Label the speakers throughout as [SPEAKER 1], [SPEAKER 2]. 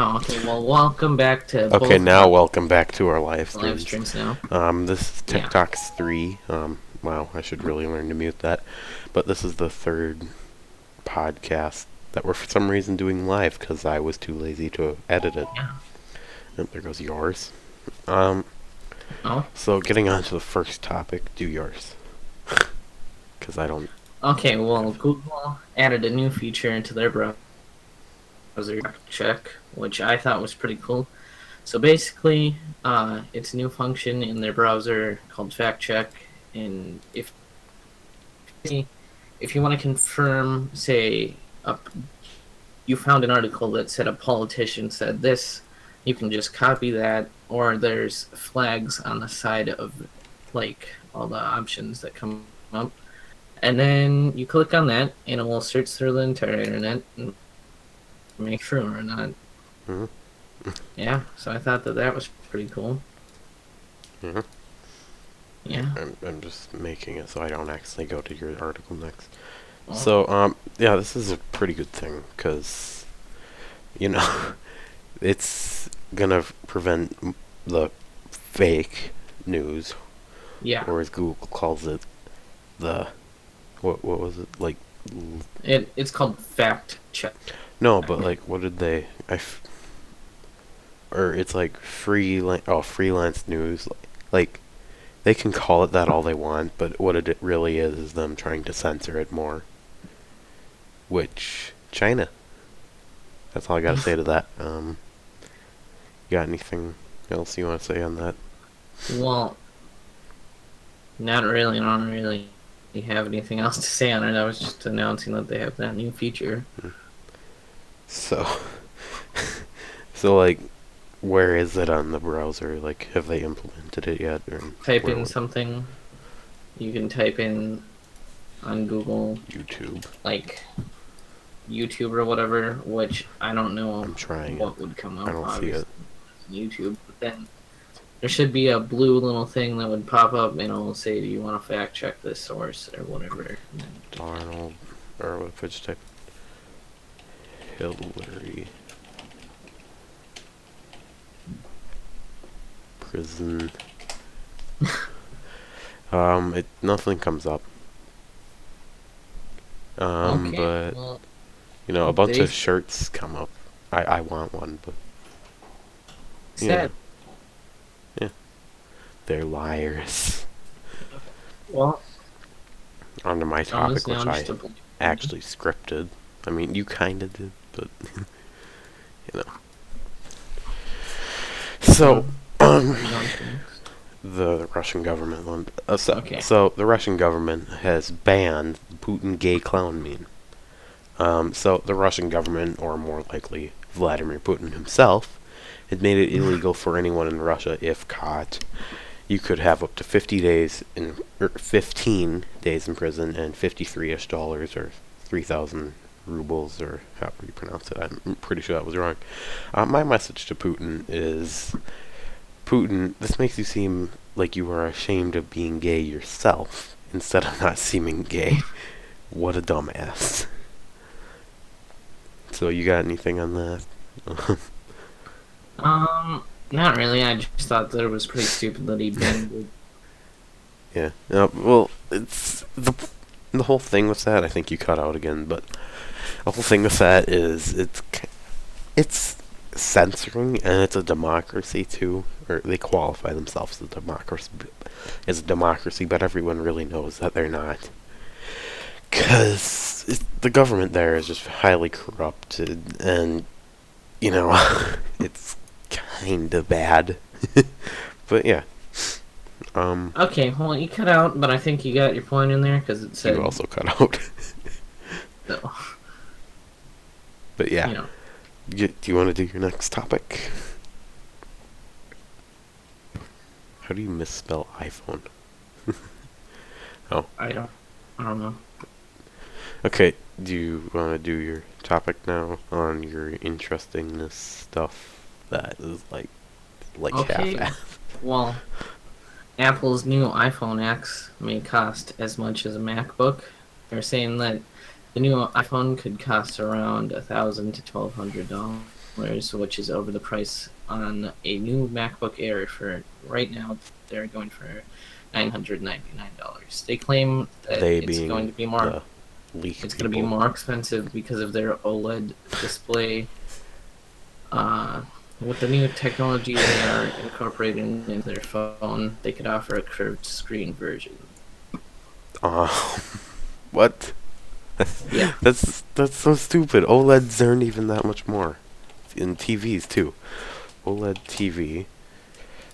[SPEAKER 1] Oh, okay. Well, welcome back to
[SPEAKER 2] Okay,
[SPEAKER 1] both of
[SPEAKER 2] now
[SPEAKER 1] our
[SPEAKER 2] welcome back to our live
[SPEAKER 1] live
[SPEAKER 2] streams.
[SPEAKER 1] streams now.
[SPEAKER 2] This is
[SPEAKER 1] Yeah.
[SPEAKER 2] TikTok's 3. Wow, I should really learn to mute that. But this is the third podcast that we're for some reason doing live because I was too lazy to edit it.
[SPEAKER 1] Yeah.
[SPEAKER 2] And there goes yours. Um,
[SPEAKER 1] Oh.
[SPEAKER 2] so getting on to the first topic, do yours. Because I don't
[SPEAKER 1] Okay. Well,
[SPEAKER 2] have...
[SPEAKER 1] Google added a new feature into their browser check, which I thought was pretty cool. So basically, it's a new function in their browser called fact check, and if you want to confirm, say, you found an article that said a politician said this, you can just copy that, or there's flags on the side of like all the options that come up, and then you click on that, and it will search through the entire internet and make sure or not.
[SPEAKER 2] Hmm?
[SPEAKER 1] Yeah, so I thought that was pretty cool.
[SPEAKER 2] Hmm?
[SPEAKER 1] Yeah.
[SPEAKER 2] I'm just making it so I don't actually go to your article next.
[SPEAKER 1] Well,
[SPEAKER 2] So, yeah, this is a pretty good thing because, you know, it's gonna prevent the fake news,
[SPEAKER 1] yeah.
[SPEAKER 2] or as Google calls it, the what was it like?
[SPEAKER 1] It's called fact check.
[SPEAKER 2] No, but like, what did they? Or it's like freelance news. Like they can call it that all they want, but what it really is them trying to censor it more. Which China. That's all I gotta say to that. You got anything else you want to say on that?
[SPEAKER 1] Well, not really. I don't really have anything else to say on it. I was just announcing that they have that new feature.
[SPEAKER 2] So, so like, where is it on the browser? Like, have they implemented it yet? Or
[SPEAKER 1] Type
[SPEAKER 2] where
[SPEAKER 1] in something. You can type in on Google,
[SPEAKER 2] YouTube.
[SPEAKER 1] like YouTube or whatever, which I don't know
[SPEAKER 2] I'm trying it.
[SPEAKER 1] what would come up.
[SPEAKER 2] I don't see
[SPEAKER 1] Obviously,
[SPEAKER 2] it.
[SPEAKER 1] YouTube. But then there should be a blue little thing that would pop up, and it'll say, "Do you want to fact check this source or whatever?" And then
[SPEAKER 2] Darnold, or what if I just type Hillary prison? Nothing comes up.
[SPEAKER 1] okay,
[SPEAKER 2] But
[SPEAKER 1] well,
[SPEAKER 2] you know, a bunch
[SPEAKER 1] they
[SPEAKER 2] of shirts come up. I want one, but yeah,
[SPEAKER 1] said,
[SPEAKER 2] they're liars.
[SPEAKER 1] well,
[SPEAKER 2] Onto my
[SPEAKER 1] Thomas
[SPEAKER 2] topic,
[SPEAKER 1] now
[SPEAKER 2] which I
[SPEAKER 1] just a
[SPEAKER 2] actually scripted. I mean, you kinda did, but you know. So, the Russian government one.
[SPEAKER 1] Okay.
[SPEAKER 2] So the Russian government has banned the Putin gay clown meme. So the Russian government, or more likely Vladimir Putin himself, had made it illegal for anyone in Russia, if caught. You could have up to 15 days in prison and $53-ish, or 3,000 rubles, or however you pronounce it. I'm pretty sure that was wrong. My message to Putin is, Putin, this makes you seem like you are ashamed of being gay yourself, instead of not seeming gay. What a dumbass. So you got anything on that?
[SPEAKER 1] Not really. I just thought that it was pretty stupid that he banned it.
[SPEAKER 2] Yeah. Well, it's the whole thing with that. I think you cut out again, but the whole thing with that is it's censoring, and it's a democracy too, or they qualify themselves as a democracy, but everyone really knows that they're not, because the government there is just highly corrupted, and you know, it's kind of bad. But yeah.
[SPEAKER 1] Okay, well, you cut out, but I think you got your point in there because it said.
[SPEAKER 2] You also cut out.
[SPEAKER 1] So,
[SPEAKER 2] But yeah.
[SPEAKER 1] you know.
[SPEAKER 2] Do you want to do your next topic? How do you misspell iPhone? Oh.
[SPEAKER 1] I don't know.
[SPEAKER 2] Okay, do you want to do your topic now on your interestingness stuff that is like
[SPEAKER 1] Okay,
[SPEAKER 2] half-assed?
[SPEAKER 1] well, Apple's new iPhone X may cost as much as a MacBook. They're saying that the new iPhone could cost around $1,000 to $1,200. which is over the price on a new MacBook Air. For right now, they're going for $999. They claim that
[SPEAKER 2] They
[SPEAKER 1] it's going
[SPEAKER 2] being
[SPEAKER 1] to be more.
[SPEAKER 2] the leak
[SPEAKER 1] It's going to be
[SPEAKER 2] people.
[SPEAKER 1] more expensive because of their OLED display. With the new technology they are incorporating in their phone, they could offer a curved screen version.
[SPEAKER 2] What?
[SPEAKER 1] Yeah.
[SPEAKER 2] That's so stupid. OLEDs aren't even that much more. In TVs too. OLED TV.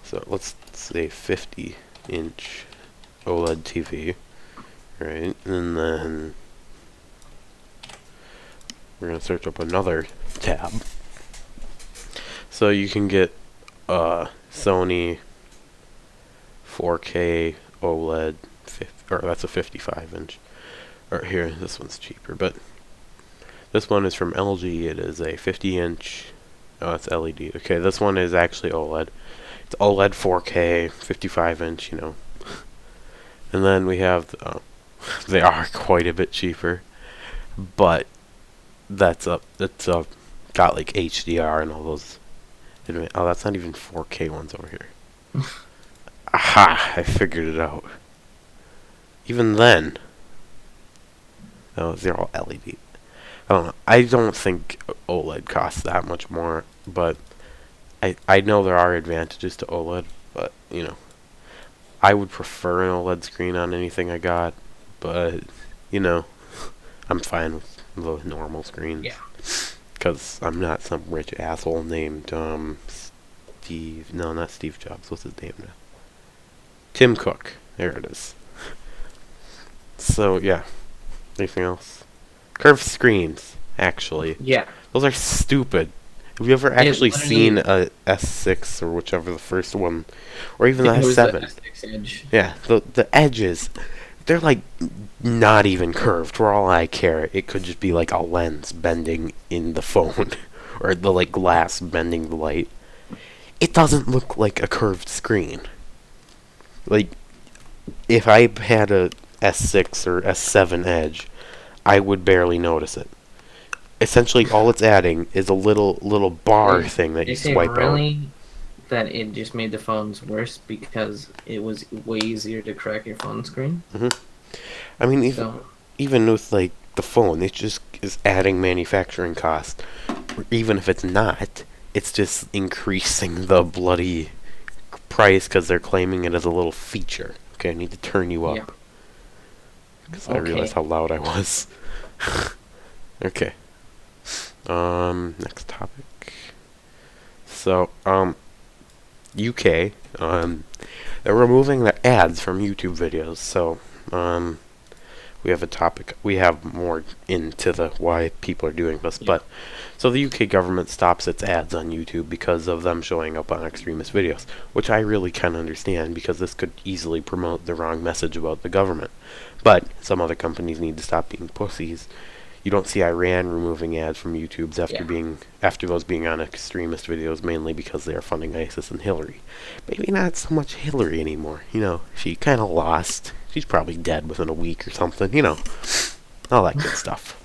[SPEAKER 2] So let's say 50-inch OLED TV. Right? And then we're gonna search up another tab. So you can get Sony 4K OLED, or that's a 55-inch. Or here, this one's cheaper, but this one is from LG. It is a 50-inch. Oh, that's LED. Okay, this one is actually OLED. It's OLED 4K, 55-inch. You know. And then we have they are quite a bit cheaper, but that's got like HDR and all those. Oh, that's not even 4K ones over here. Aha! I figured it out. Even then, they're all LED. I don't know. I don't think OLED costs that much more, but I know there are advantages to OLED, but you know, I would prefer an OLED screen on anything I got, but you know, I'm fine with the normal screens.
[SPEAKER 1] Yeah.
[SPEAKER 2] Because I'm not some rich asshole named Steve. No, not Steve Jobs. What's his name now? Tim Cook. There it is. So yeah. Anything else? Curved screens. Actually,
[SPEAKER 1] Yeah.
[SPEAKER 2] those are stupid. Have you ever actually
[SPEAKER 1] literally-
[SPEAKER 2] seen a S6 or whichever the first one, or even the
[SPEAKER 1] It was the
[SPEAKER 2] S7?
[SPEAKER 1] S6 Edge.
[SPEAKER 2] Yeah, the edges, they're like not even curved. For all I care, it could just be like a lens bending in the phone, or the like glass bending the light. It doesn't look like a curved screen. Like, if I had a S6 or S7 Edge, I would barely notice it. Essentially, all it's adding is a little bar thing that
[SPEAKER 1] They
[SPEAKER 2] you
[SPEAKER 1] say
[SPEAKER 2] swipe out.
[SPEAKER 1] really that it just made the phones worse because it was way easier to crack your phone screen.
[SPEAKER 2] I mean,
[SPEAKER 1] So
[SPEAKER 2] even with like the phone, it just is adding manufacturing cost. Even if it's not, it's just increasing the bloody price because they're claiming it as a little feature. Okay, I need to turn you up
[SPEAKER 1] yeah.
[SPEAKER 2] because I realized how loud I was. Okay. Next topic. So, UK, they're removing the ads from YouTube videos. So, we have a topic. We have more into the why people are doing this,
[SPEAKER 1] Yeah.
[SPEAKER 2] but so the UK government stops its ads on YouTube because of them showing up on extremist videos, which I really kind of understand because this could easily promote the wrong message about the government. But some other companies need to stop being pussies. You don't see Iran removing ads from YouTube's after those being on extremist videos, mainly because they are funding ISIS and Hillary. Maybe not so much Hillary anymore. You know, she kind of lost. She's probably dead within a week or something. You know, all that good stuff.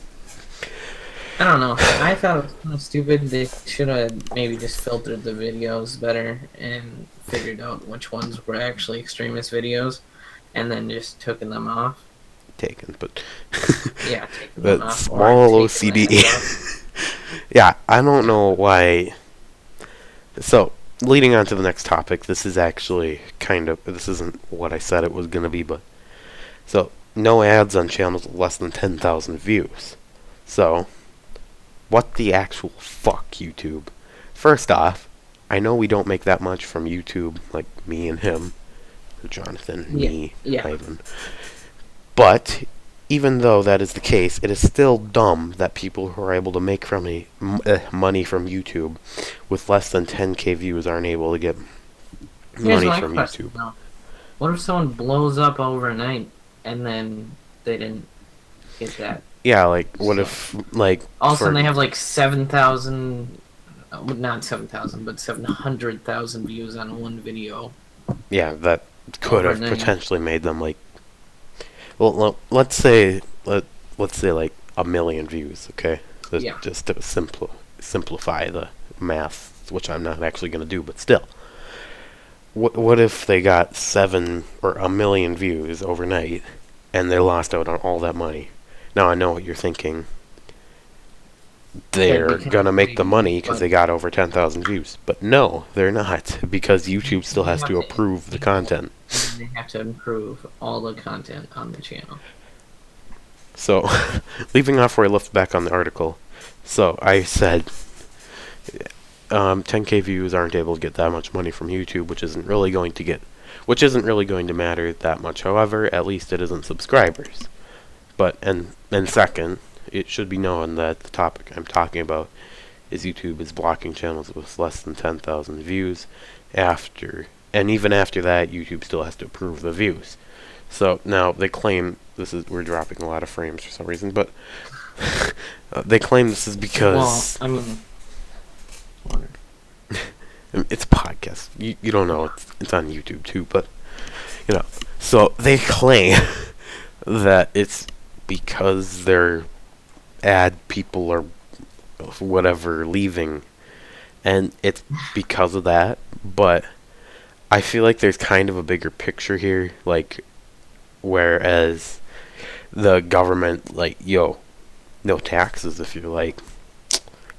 [SPEAKER 1] I don't know. I thought it was kind of stupid. They should have maybe just filtered the videos better and figured out which ones were actually extremist videos, and then just taken them off.
[SPEAKER 2] Taken, but
[SPEAKER 1] Yeah, taken them
[SPEAKER 2] that
[SPEAKER 1] off.
[SPEAKER 2] small
[SPEAKER 1] or taken the
[SPEAKER 2] OCD.
[SPEAKER 1] ads off.
[SPEAKER 2] Yeah, I don't know why. So, leading on to the next topic, this is actually this isn't what I said it was going to be, but so no ads on channels with less than 10,000 views. So, what the actual fuck, YouTube? First off, I know we don't make that much from YouTube, like me and him, Jonathan, me,
[SPEAKER 1] Yeah.
[SPEAKER 2] Ivan. But even though that is the case, it is still dumb that people who are able to make money from YouTube with less than 10k views aren't able to get
[SPEAKER 1] Here's
[SPEAKER 2] money
[SPEAKER 1] my
[SPEAKER 2] from
[SPEAKER 1] question,
[SPEAKER 2] YouTube.
[SPEAKER 1] though. What if someone blows up overnight and then they didn't get that?
[SPEAKER 2] Yeah, like what if like
[SPEAKER 1] All of a sudden they have like 7,000, not 7,000, but 700,000 views on one video.
[SPEAKER 2] yeah, that could have
[SPEAKER 1] Overnight.
[SPEAKER 2] potentially made them like let's say like 1 million views, okay?
[SPEAKER 1] Yeah.
[SPEAKER 2] Just to simplify the math, which I'm not actually going to do, but still. What if they got 7 or a million views overnight and they lost out on all that money? Now I know what you're thinking.
[SPEAKER 1] That
[SPEAKER 2] They're
[SPEAKER 1] becomes
[SPEAKER 2] gonna make the
[SPEAKER 1] illegal,
[SPEAKER 2] money because
[SPEAKER 1] but
[SPEAKER 2] they got over 10,000 views. But no, they're not, because YouTube still
[SPEAKER 1] they
[SPEAKER 2] has
[SPEAKER 1] have
[SPEAKER 2] to
[SPEAKER 1] to
[SPEAKER 2] approve the
[SPEAKER 1] enable it,
[SPEAKER 2] content.
[SPEAKER 1] and they have to improve all the content on the channel.
[SPEAKER 2] So, leaving off where I left back on the article. So I said, 10K views aren't able to get that much money from YouTube, which isn't really going to matter that much. However, at least it isn't subscribers. But and second, it should be known that the topic I'm talking about is YouTube is blocking channels with less than 10,000 views and even after that, YouTube still has to approve the views. So now they claim we're dropping a lot of frames for some reason, but they claim this is because
[SPEAKER 1] Well, I mean,
[SPEAKER 2] it's a podcast. You don't know it's on YouTube too, but so they claim that it's because their ad people are whatever leaving, and it's because of that. But I feel like there's kind of a bigger picture here, like whereas the government, like, no taxes if you're like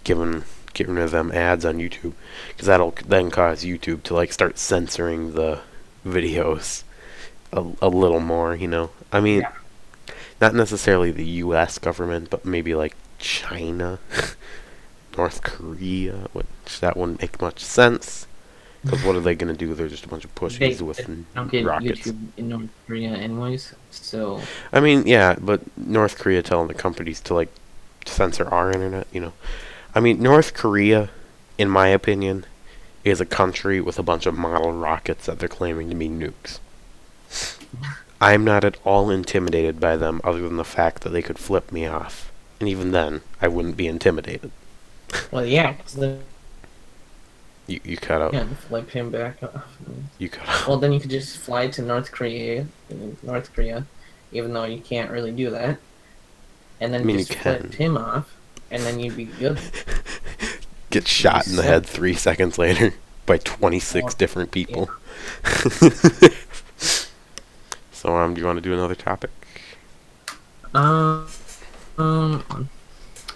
[SPEAKER 2] getting rid of them ads on YouTube, because that'll then cause YouTube to like start censoring the videos a little more. I mean,
[SPEAKER 1] yeah.
[SPEAKER 2] not necessarily the U.S. government, but maybe like China, North Korea, which that wouldn't make much sense. Because what are they going to do? They're just a bunch of
[SPEAKER 1] They
[SPEAKER 2] pushies with
[SPEAKER 1] don't get
[SPEAKER 2] rockets.
[SPEAKER 1] YouTube in North Korea anyways, so
[SPEAKER 2] I mean, yeah, but North Korea telling the companies to like censor our internet, I mean, North Korea, in my opinion, is a country with a bunch of model rockets that they're claiming to be nukes. I'm not at all intimidated by them, other than the fact that they could flip me off. And even then, I wouldn't be intimidated.
[SPEAKER 1] well, yeah, because then
[SPEAKER 2] You cut out.
[SPEAKER 1] yeah, flip him back off.
[SPEAKER 2] You cut out.
[SPEAKER 1] Well, then you could just fly to North Korea, even though you can't really do that, and then
[SPEAKER 2] I mean,
[SPEAKER 1] just
[SPEAKER 2] you can.
[SPEAKER 1] flip him off, and then you'd be good.
[SPEAKER 2] Get shot in the head 3 seconds later by 26
[SPEAKER 1] Well,
[SPEAKER 2] different people. So, do you want to do another topic
[SPEAKER 1] Um,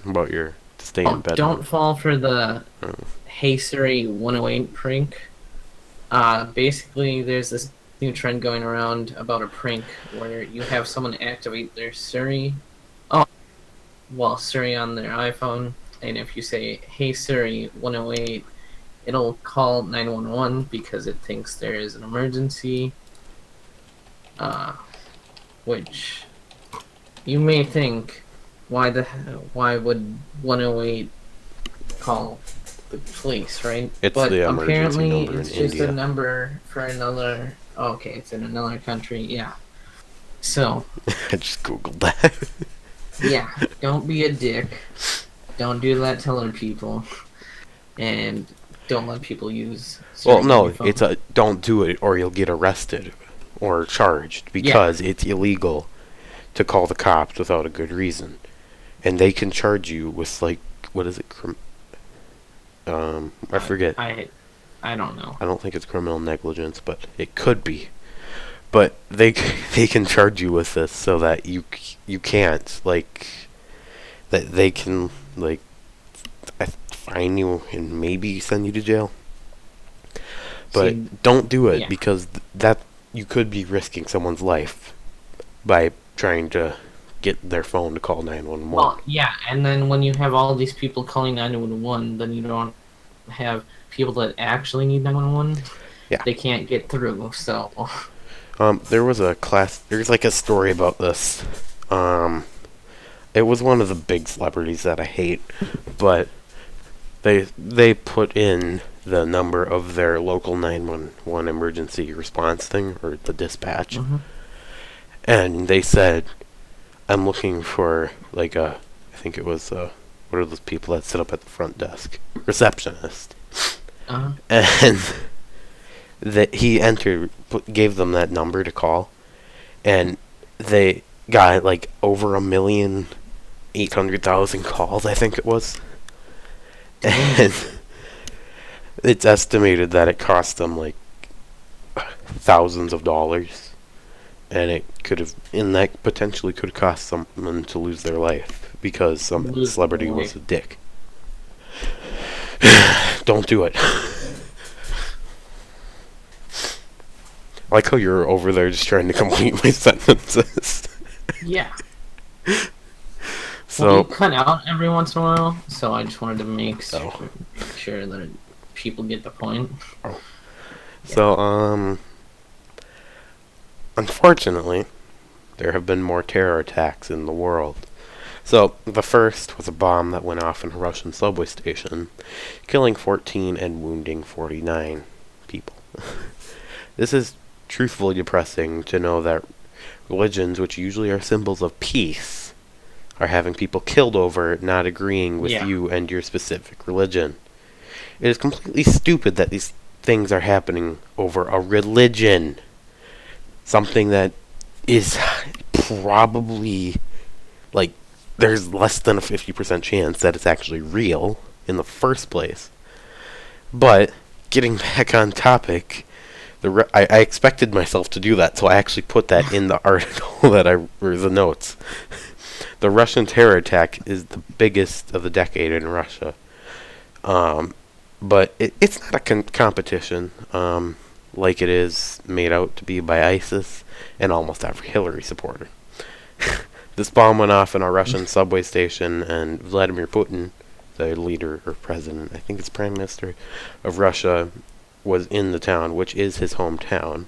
[SPEAKER 2] about your staying in bed?
[SPEAKER 1] don't fall for the Hey Siri 108 prank. Basically, there's this new trend going around about a prank where you have someone activate their Siri, Siri on their iPhone, and if you say Hey Siri 108, it'll call 911 because it thinks there is an emergency. Which you may think, why would 108 call the police, right?
[SPEAKER 2] But the emergency
[SPEAKER 1] apparently
[SPEAKER 2] number
[SPEAKER 1] it's
[SPEAKER 2] in
[SPEAKER 1] just
[SPEAKER 2] India.
[SPEAKER 1] a number for another. Okay, it's in another country. Yeah. So.
[SPEAKER 2] I just googled that.
[SPEAKER 1] Yeah, don't be a dick. Don't do that to other people, and don't let people use.
[SPEAKER 2] Well, no, it's don't do it or you'll get arrested or charged, because it's illegal to call the cops without a good reason, and they can charge you with like, what is it? I forget.
[SPEAKER 1] I don't know.
[SPEAKER 2] I don't think it's criminal negligence, but it could be. But they can charge you with this so that you can't, like, that they can like fine you and maybe send you to jail. But don't do it, because that you could be risking someone's life by trying to get their phone to call 911.
[SPEAKER 1] Well, yeah, and then when you have all these people calling 911, then you don't have people that actually need 911.
[SPEAKER 2] Yeah.
[SPEAKER 1] They can't get through, so.
[SPEAKER 2] There's like a story about this. It was one of the big celebrities that I hate, but they put in the number of their local 911 emergency response thing, or the dispatch, and they said, I'm looking for, like, I think it was, what are those people that sit up at the front desk? Receptionist. And he gave them that number to call, and they got, like, over 1,800,000 calls, I think it was. And It's estimated that it cost them like thousands of dollars, and it could have, and that potentially could cost someone to lose their life because some
[SPEAKER 1] Lose their
[SPEAKER 2] celebrity was
[SPEAKER 1] life.
[SPEAKER 2] a dick. Don't do it. I like how you're over there just trying to complete my sentences.
[SPEAKER 1] Yeah. Well, you
[SPEAKER 2] So,
[SPEAKER 1] cut out every once in a while, so I just wanted to
[SPEAKER 2] oh,
[SPEAKER 1] make sure that people get the point.
[SPEAKER 2] oh.
[SPEAKER 1] Yeah.
[SPEAKER 2] So, unfortunately, there have been more terror attacks in the world. So, the first was a bomb that went off in a Russian subway station, killing 14 and wounding 49 people. This is truthfully depressing to know that religions, which usually are symbols of peace, are having people killed over not agreeing with
[SPEAKER 1] Yeah.
[SPEAKER 2] you and your specific religion. It is completely stupid that these things are happening over a religion. Something that is probably, like, there's less than a 50% chance that it's actually real in the first place. But, getting back on topic, I expected myself to do that, so I actually put that in the article or the notes. The Russian terror attack is the biggest of the decade in Russia. But it's not a competition like it is made out to be by ISIS and almost every Hillary supporter. This bomb went off in a Russian subway station, and Vladimir Putin, the leader or president, I think it's prime minister of Russia, was in the town, which is his hometown.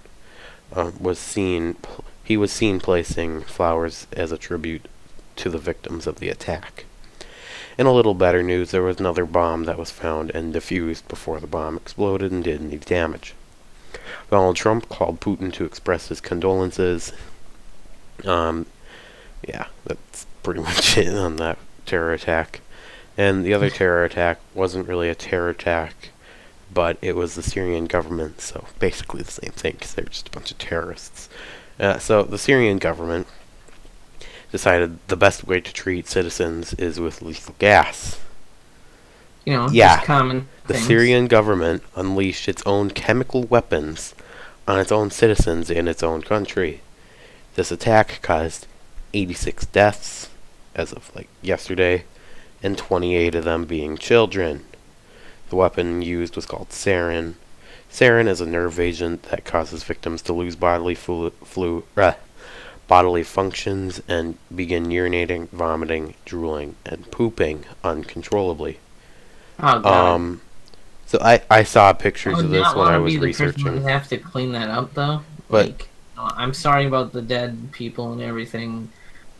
[SPEAKER 2] He was seen placing flowers as a tribute to the victims of the attack. In a little better news, there was another bomb that was found and defused before the bomb exploded and did any damage. Donald Trump called Putin to express his condolences. Yeah, that's pretty much it on that terror attack. And the other terror attack wasn't really a terror attack, but it was the Syrian government, so basically the same thing, because they're just a bunch of terrorists. So the Syrian government decided the best way to treat citizens is with lethal gas.
[SPEAKER 1] Just
[SPEAKER 2] Yeah,
[SPEAKER 1] common
[SPEAKER 2] the
[SPEAKER 1] things.
[SPEAKER 2] Syrian government unleashed its own chemical weapons on its own citizens in its own country. This attack caused 86 deaths as of like yesterday, and 28 of them being children. The weapon used was called sarin. Sarin is a nerve agent that causes victims to lose bodily functions and begin urinating, vomiting, drooling, and pooping uncontrollably.
[SPEAKER 1] Oh God.
[SPEAKER 2] Um, so I saw
[SPEAKER 1] I
[SPEAKER 2] pictures
[SPEAKER 1] would
[SPEAKER 2] of this
[SPEAKER 1] not
[SPEAKER 2] when
[SPEAKER 1] want
[SPEAKER 2] I
[SPEAKER 1] to be
[SPEAKER 2] was
[SPEAKER 1] the person that
[SPEAKER 2] researching,
[SPEAKER 1] have to clean that up, though.
[SPEAKER 2] but
[SPEAKER 1] Like, I'm sorry about the dead people and everything,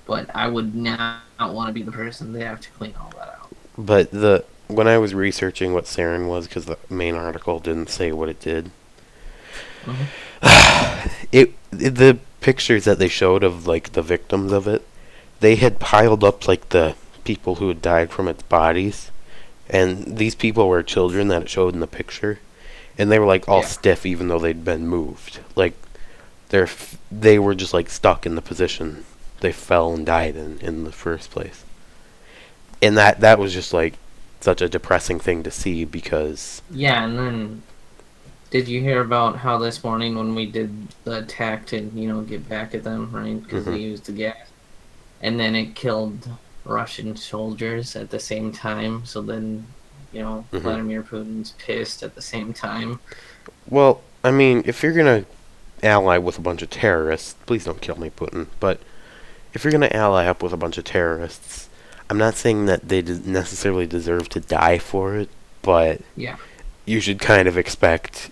[SPEAKER 1] but I would not want to be the person that have to clean all that out.
[SPEAKER 2] the when I was researching what sarin was, because the main article didn't say what it did.
[SPEAKER 1] Mhm.
[SPEAKER 2] The pictures that they showed of like the victims of it, they had piled up like the people who had died from its bodies, and these people were children that it showed in the picture, and they were like all
[SPEAKER 1] Yeah.
[SPEAKER 2] stiff even though they'd been moved. Like they were just like stuck in the position they fell and died in the first place. And that was just like such a depressing thing to see because
[SPEAKER 1] Yeah, and then did you hear about how this morning when we did the attack to, get back at them, right? Because
[SPEAKER 2] hmm
[SPEAKER 1] they used the gas. And then it killed Russian soldiers at the same time. So then,
[SPEAKER 2] hmm
[SPEAKER 1] Vladimir Putin's pissed at the same time.
[SPEAKER 2] well, I mean, if you're gonna ally with a bunch of terrorists, please don't kill me, Putin, but if you're gonna ally up with a bunch of terrorists, I'm not saying that they necessarily deserve to die for it, but
[SPEAKER 1] Yeah.
[SPEAKER 2] you should kind of expect,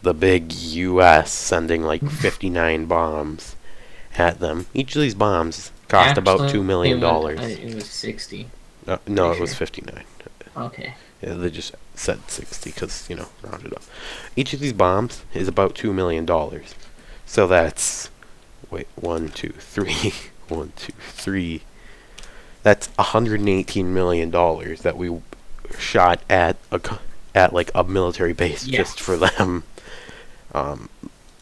[SPEAKER 2] the big U.S. sending like 59 bombs at them. Each of these bombs cost about $2
[SPEAKER 1] Actually,
[SPEAKER 2] million.
[SPEAKER 1] it was 60.
[SPEAKER 2] No,
[SPEAKER 1] Pretty
[SPEAKER 2] it was
[SPEAKER 1] sure.
[SPEAKER 2] 59.
[SPEAKER 1] Okay.
[SPEAKER 2] Yeah, they just said 60 because, rounded up. Each of these bombs is about $2 million. So that's, wait, 1, 2, 3, 1, 2, 3. That's $118 million that we shot at like a military base
[SPEAKER 1] Yeah.
[SPEAKER 2] just for them um,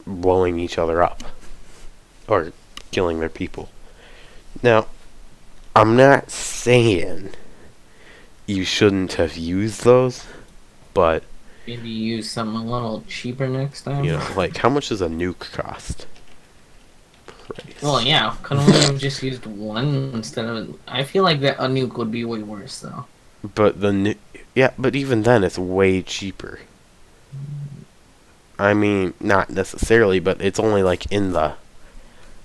[SPEAKER 2] blowing each other up or killing their people. Now, I'm not saying you shouldn't have used those, but
[SPEAKER 1] Maybe use something a little cheaper next
[SPEAKER 2] you
[SPEAKER 1] time.
[SPEAKER 2] know, like how much does a nuke cost?
[SPEAKER 1] Well,
[SPEAKER 2] Price.
[SPEAKER 1] yeah, couldn't we have just used one instead of? I feel like that a nuke would be way worse though.
[SPEAKER 2] But yeah, but even then, it's way cheaper. I mean, not necessarily, but it's only like in the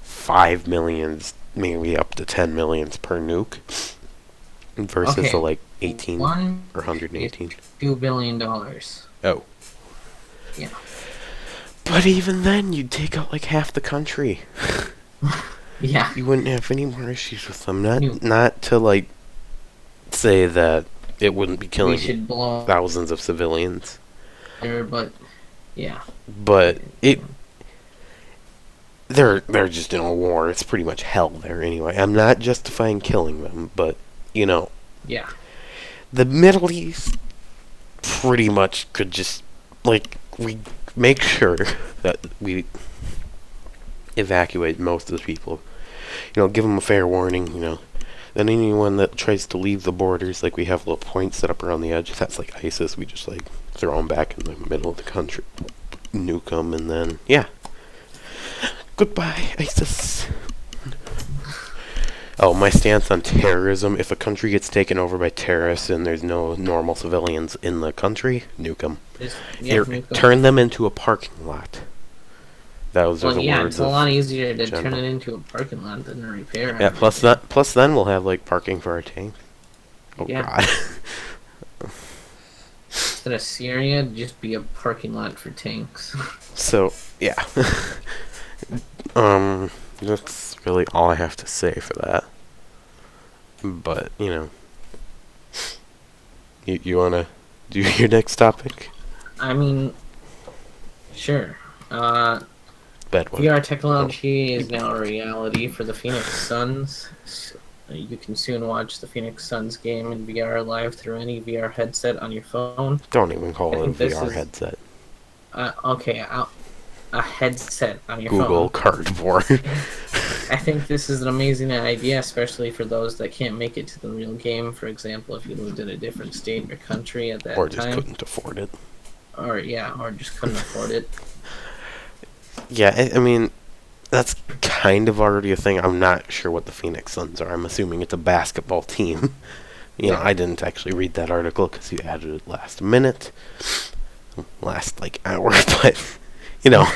[SPEAKER 2] 5 millions, maybe up to 10 millions per nuke, versus the
[SPEAKER 1] Okay,
[SPEAKER 2] like 18
[SPEAKER 1] one
[SPEAKER 2] or
[SPEAKER 1] is
[SPEAKER 2] 118.
[SPEAKER 1] $2 billion.
[SPEAKER 2] Oh,
[SPEAKER 1] Yeah,
[SPEAKER 2] but even then, you'd take out like half the country.
[SPEAKER 1] yeah.
[SPEAKER 2] You wouldn't have any more issues with them.
[SPEAKER 1] Nuke.
[SPEAKER 2] Not to like say that it wouldn't be
[SPEAKER 1] We
[SPEAKER 2] killing
[SPEAKER 1] should blow
[SPEAKER 2] thousands of civilians,
[SPEAKER 1] there, but yeah.
[SPEAKER 2] but they're just in a war. It's pretty much hell there anyway. I'm not justifying killing them, but you know,
[SPEAKER 1] Yeah.
[SPEAKER 2] the Middle East pretty much could just like we make sure that we evacuate most of the people. You know, give them a fair warning. You know, then anyone that tries to leave the borders, like we have little points set up around the edge. If that's like ISIS, we just like throw them back in the middle of the country, nuke them, and then yeah, goodbye ISIS. Oh, my stance on terrorism: if a country gets taken over by terrorists and there's no normal civilians in the country, nuke them.
[SPEAKER 1] Yeah, nuke them.
[SPEAKER 2] Turn them into a parking lot. Those are
[SPEAKER 1] Well,
[SPEAKER 2] the
[SPEAKER 1] yeah,
[SPEAKER 2] words
[SPEAKER 1] it's a
[SPEAKER 2] of
[SPEAKER 1] lot easier to turn
[SPEAKER 2] General.
[SPEAKER 1] it into a parking lot than a repair.
[SPEAKER 2] Yeah, plus then we'll have like parking for our tank. Oh
[SPEAKER 1] Yeah.
[SPEAKER 2] god.
[SPEAKER 1] Instead of Syria, it'd just be a parking lot for tanks.
[SPEAKER 2] So, yeah. That's really all I have to say for that. But, you know, you wanna do your next topic?
[SPEAKER 1] I mean, sure.
[SPEAKER 2] Bad one.
[SPEAKER 1] VR technology is now a reality for the Phoenix Suns. You can soon watch the Phoenix Suns game in VR live through any VR headset on your phone.
[SPEAKER 2] Don't even call
[SPEAKER 1] I
[SPEAKER 2] it a
[SPEAKER 1] think this
[SPEAKER 2] VR
[SPEAKER 1] is
[SPEAKER 2] headset.
[SPEAKER 1] okay. A headset on your
[SPEAKER 2] Google
[SPEAKER 1] phone.
[SPEAKER 2] Cardboard.
[SPEAKER 1] I think this is an amazing idea, especially for those that can't make it to the real game. For example, if you lived in a different state or country at that
[SPEAKER 2] Or just
[SPEAKER 1] time,
[SPEAKER 2] couldn't afford it.
[SPEAKER 1] or just couldn't afford it.
[SPEAKER 2] Yeah, I mean, that's kind of already a thing. I'm not sure what the Phoenix Suns are. I'm assuming it's a basketball team. You know,
[SPEAKER 1] Yeah.
[SPEAKER 2] I didn't actually read that article because you added it last minute, last like hour, but you know,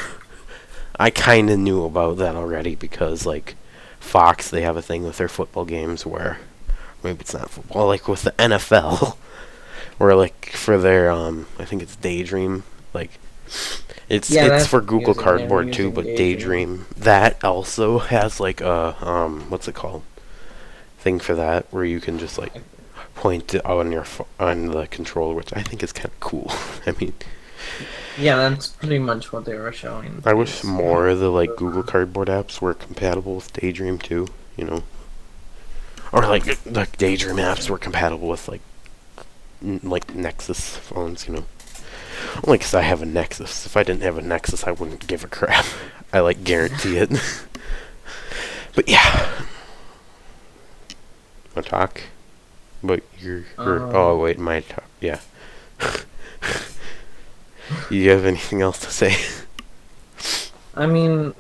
[SPEAKER 2] I kind of knew about that already because like Fox, they have a thing with their football games where maybe it's not football, like with the NFL, where like for their I think it's Daydream, like it's
[SPEAKER 1] Yeah,
[SPEAKER 2] it's
[SPEAKER 1] that's
[SPEAKER 2] for Google
[SPEAKER 1] confusing. They're
[SPEAKER 2] Cardboard too,
[SPEAKER 1] using
[SPEAKER 2] but
[SPEAKER 1] Daydream.
[SPEAKER 2] Daydream that also has like a what's it called, thing for that where you can just like point it on your on the controller, which I think is kind of cool. I mean,
[SPEAKER 1] Yeah, that's pretty much what they were showing.
[SPEAKER 2] I wish more of the like Google Cardboard apps were compatible with Daydream too. You know, or like the Daydream apps were compatible with like like Nexus phones. You know, only because I have a Nexus. If I didn't have a Nexus, I wouldn't give a crap. I like guarantee it. But yeah, wanna talk? But oh wait, my talk. Yeah. You have anything else to say?
[SPEAKER 1] I mean,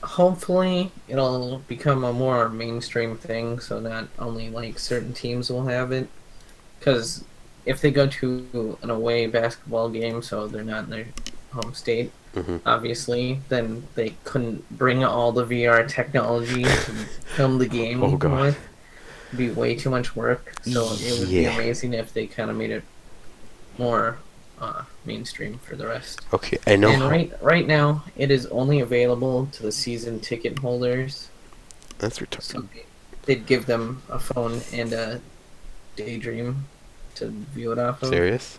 [SPEAKER 1] hopefully it'll become a more mainstream thing, so not only like certain teams will have it. Because if they go to an away basketball game, so they're not in their home state,
[SPEAKER 2] Mm-hmm.
[SPEAKER 1] obviously, then they couldn't bring all the VR technology to film the game
[SPEAKER 2] Oh god.
[SPEAKER 1] with. It'd be way too much work. So it would be
[SPEAKER 2] Yeah.
[SPEAKER 1] amazing if they kind of made it more mainstream for the rest.
[SPEAKER 2] Okay, I know.
[SPEAKER 1] And right now, it is only available to the season ticket holders.
[SPEAKER 2] That's
[SPEAKER 1] So
[SPEAKER 2] retarded.
[SPEAKER 1] they'd give them a phone and a Daydream to view it off of.
[SPEAKER 2] Serious?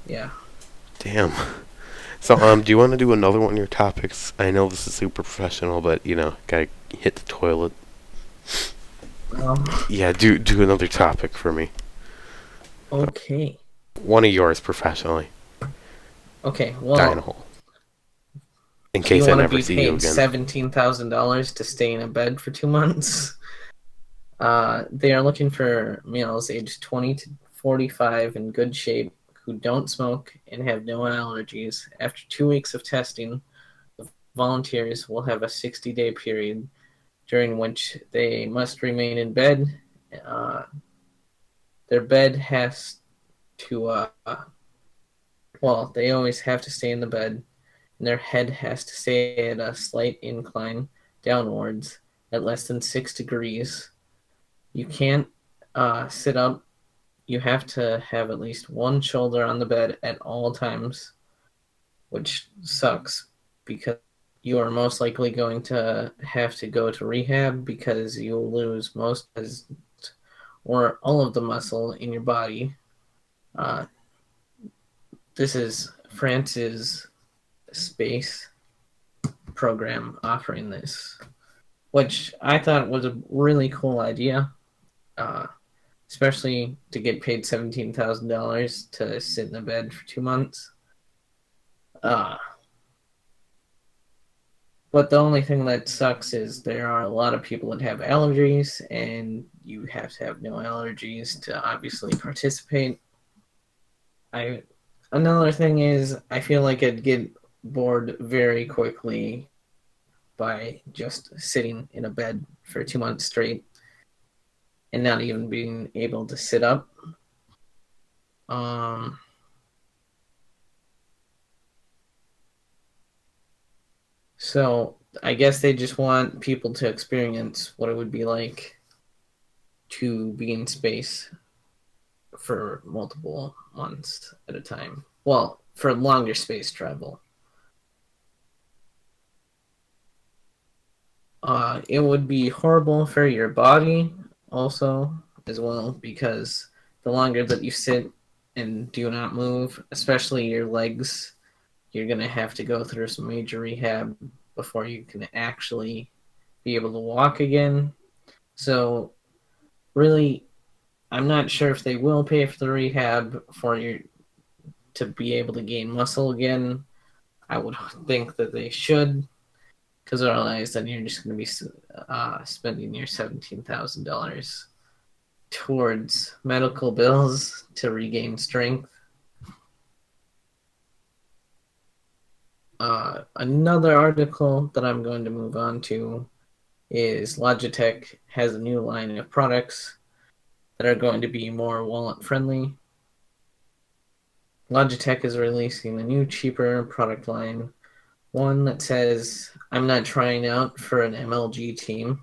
[SPEAKER 1] Yeah.
[SPEAKER 2] Damn. So, do you want to do another one of your topics? I know this is super professional, but you know, gotta hit the toilet.
[SPEAKER 1] Um,
[SPEAKER 2] Yeah, do another topic for me.
[SPEAKER 1] okay.
[SPEAKER 2] One of yours professionally.
[SPEAKER 1] Okay.
[SPEAKER 2] Die in a
[SPEAKER 1] Well,
[SPEAKER 2] hole. In
[SPEAKER 1] do you
[SPEAKER 2] case I
[SPEAKER 1] want to
[SPEAKER 2] never
[SPEAKER 1] be
[SPEAKER 2] see you
[SPEAKER 1] paid
[SPEAKER 2] again.
[SPEAKER 1] $17,000 to stay in a bed for 2 months? They are looking for males aged 20 to 45 in good shape who don't smoke and have no allergies. After 2 weeks of testing, the volunteers will have a 60-day period during which they must remain in bed. Uh, their bed has to, they always have to stay in the bed, and their head has to stay at a slight incline downwards at less than 6 degrees. You can't sit up. You have to have at least one shoulder on the bed at all times, which sucks because you are most likely going to have to go to rehab because you'll lose most or all of the muscle in your body. Uh, this is France's space program offering this, which I thought was a really cool idea, uh, especially to get paid $17,000 to sit in the bed for 2 months. Uh, but the only thing that sucks is there are a lot of people that have allergies, and you have to have no allergies to obviously participate. Another thing is I feel like I'd get bored very quickly by just sitting in a bed for 2 months straight and not even being able to sit up. Um, so I guess they just want people to experience what it would be like to be in space for multiple months at a time. Well, for longer space travel. It would be horrible for your body also as well because the longer that you sit and do not move, especially your legs, you're going to have to go through some major rehab before you can actually be able to walk again. So really, I'm not sure if they will pay for the rehab for you to be able to gain muscle again. I would think that they should, because otherwise, then you're just going to be spending your $17,000 towards medical bills to regain strength. Another article that I'm going to move on to is Logitech has a new line of products that are going to be more wallet friendly. Logitech is releasing a new, cheaper product line. One that says, I'm not trying out for an MLG team.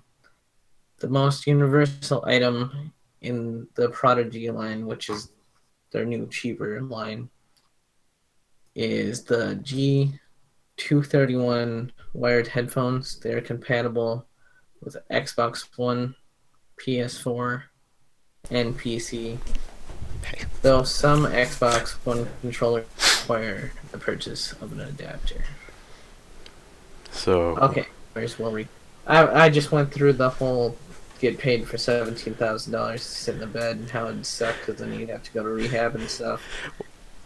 [SPEAKER 1] The most universal item in the Prodigy line, which is their new, cheaper line, is the G231 wired headphones. They're compatible with Xbox One, PS4, and PC. Though some Xbox One controllers require the purchase of an adapter.
[SPEAKER 2] So
[SPEAKER 1] Okay, where's Wilry? I just went through the whole get paid for $17,000 to sit in the bed and how it'd suck because then you'd have to go to rehab and stuff.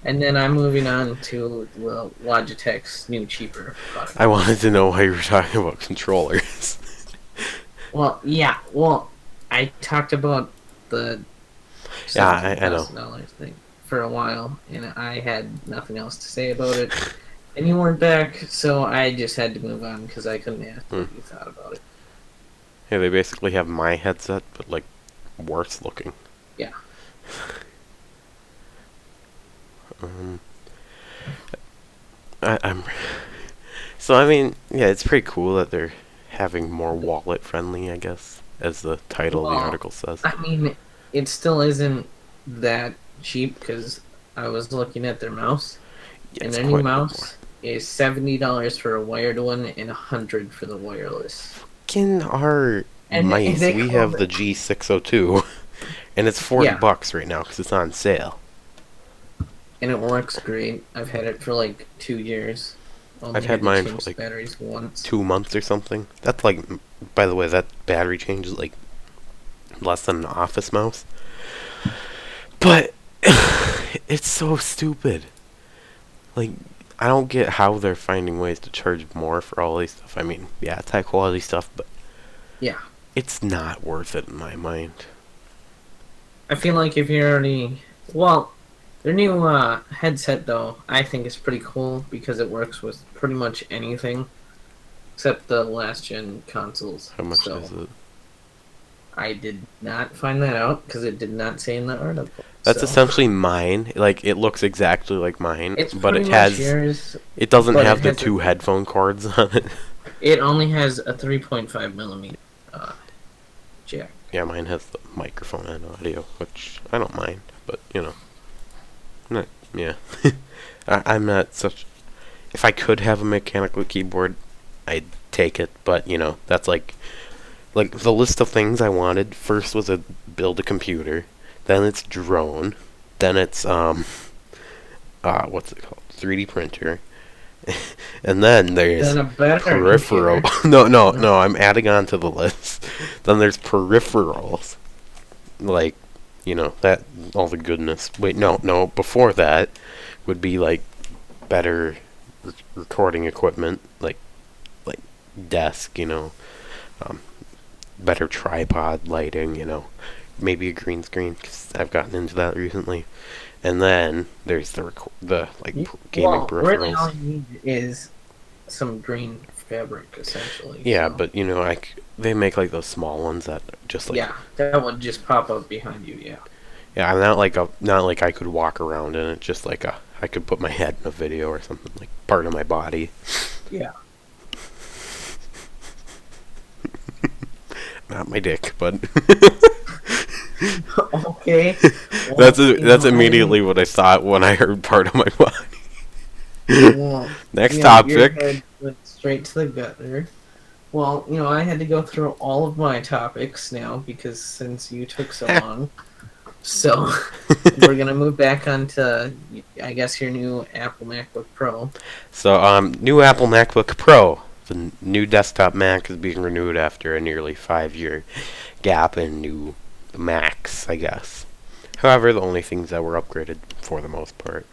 [SPEAKER 1] And then I'm moving on to Logitech's new cheaper product.
[SPEAKER 2] I wanted to know why you were talking about controllers.
[SPEAKER 1] Well, yeah. Well, I talked about the $17,000 thing for a while, and I had nothing else to say about it. And you weren't back, so I just had to move on because I couldn't ask what you thought about it.
[SPEAKER 2] Yeah, they basically have my headset, but like worse looking.
[SPEAKER 1] Yeah.
[SPEAKER 2] I'm. So I mean, yeah, it's pretty cool that they're having more wallet friendly, I guess, as the title of the article says.
[SPEAKER 1] I mean, it still isn't that cheap because I was looking at their mouse, and their new mouse is $70 for a wired one and $100 for the wireless.
[SPEAKER 2] In our mice, we have the G602, and it's $40 right now because it's on sale.
[SPEAKER 1] And it works great. I've had it for like 2 years.
[SPEAKER 2] I've had mine for like
[SPEAKER 1] batteries once.
[SPEAKER 2] 2 months or something. That's like, by the way, that battery change is like less than an office mouse. But it's so stupid. Like, I don't get how they're finding ways to charge more for all these stuff. I mean, yeah, it's high quality stuff, but
[SPEAKER 1] yeah,
[SPEAKER 2] it's not worth it in my mind.
[SPEAKER 1] I feel like if you're already, well, Their new headset, though, I think is pretty cool because it works with pretty much anything except the last gen consoles.
[SPEAKER 2] How much is
[SPEAKER 1] So
[SPEAKER 2] it?
[SPEAKER 1] I did not find that out because it did not say in the article.
[SPEAKER 2] That's
[SPEAKER 1] So
[SPEAKER 2] essentially mine. Like, it looks exactly like mine,
[SPEAKER 1] it's
[SPEAKER 2] but
[SPEAKER 1] pretty
[SPEAKER 2] it
[SPEAKER 1] much
[SPEAKER 2] has.
[SPEAKER 1] yours,
[SPEAKER 2] It doesn't
[SPEAKER 1] but it
[SPEAKER 2] have the
[SPEAKER 1] has
[SPEAKER 2] two headphone cords on it.
[SPEAKER 1] it only has a 3.5 millimeter uh, jack.
[SPEAKER 2] Yeah, mine has the microphone and audio, which I don't mind, but you know, not yeah. I'm not such. If I could have a mechanical keyboard, I'd take it, but you know, that's like the list of things I wanted. First was a build a computer, then it's drone, then it's what's it called? 3D printer, and then there's
[SPEAKER 1] Then a better
[SPEAKER 2] peripheral.
[SPEAKER 1] computer.
[SPEAKER 2] No. I'm adding on to the list. Then there's peripherals, like, you know, that all the goodness. Wait, no. Before that would be like better recording equipment, like desk, you know, um, better tripod lighting, you know, maybe a green screen because I've gotten into that recently. And then there's the like gaming
[SPEAKER 1] Really, all
[SPEAKER 2] peripherals.
[SPEAKER 1] you need is some green fabric, essentially.
[SPEAKER 2] Yeah,
[SPEAKER 1] So.
[SPEAKER 2] but you know, like they make like those small ones that just like
[SPEAKER 1] Yeah, that would just pop up behind you. Yeah.
[SPEAKER 2] yeah, I'm not like I could walk around in it. Just like I could put my head in a video or something like part of my body.
[SPEAKER 1] Yeah.
[SPEAKER 2] Not my dick, but
[SPEAKER 1] Okay. Well,
[SPEAKER 2] that's immediately what I thought when I heard part of my body.
[SPEAKER 1] well,
[SPEAKER 2] Next
[SPEAKER 1] your
[SPEAKER 2] topic.
[SPEAKER 1] head went straight to the gutter. Well, I had to go through all of my topics now because since you took so long. So we're gonna move back onto, I guess, your new Apple MacBook Pro.
[SPEAKER 2] So new Apple MacBook Pro. The new desktop Mac is being renewed after a nearly 5-year gap in new Macs, I guess. However, the only things that were upgraded for the most part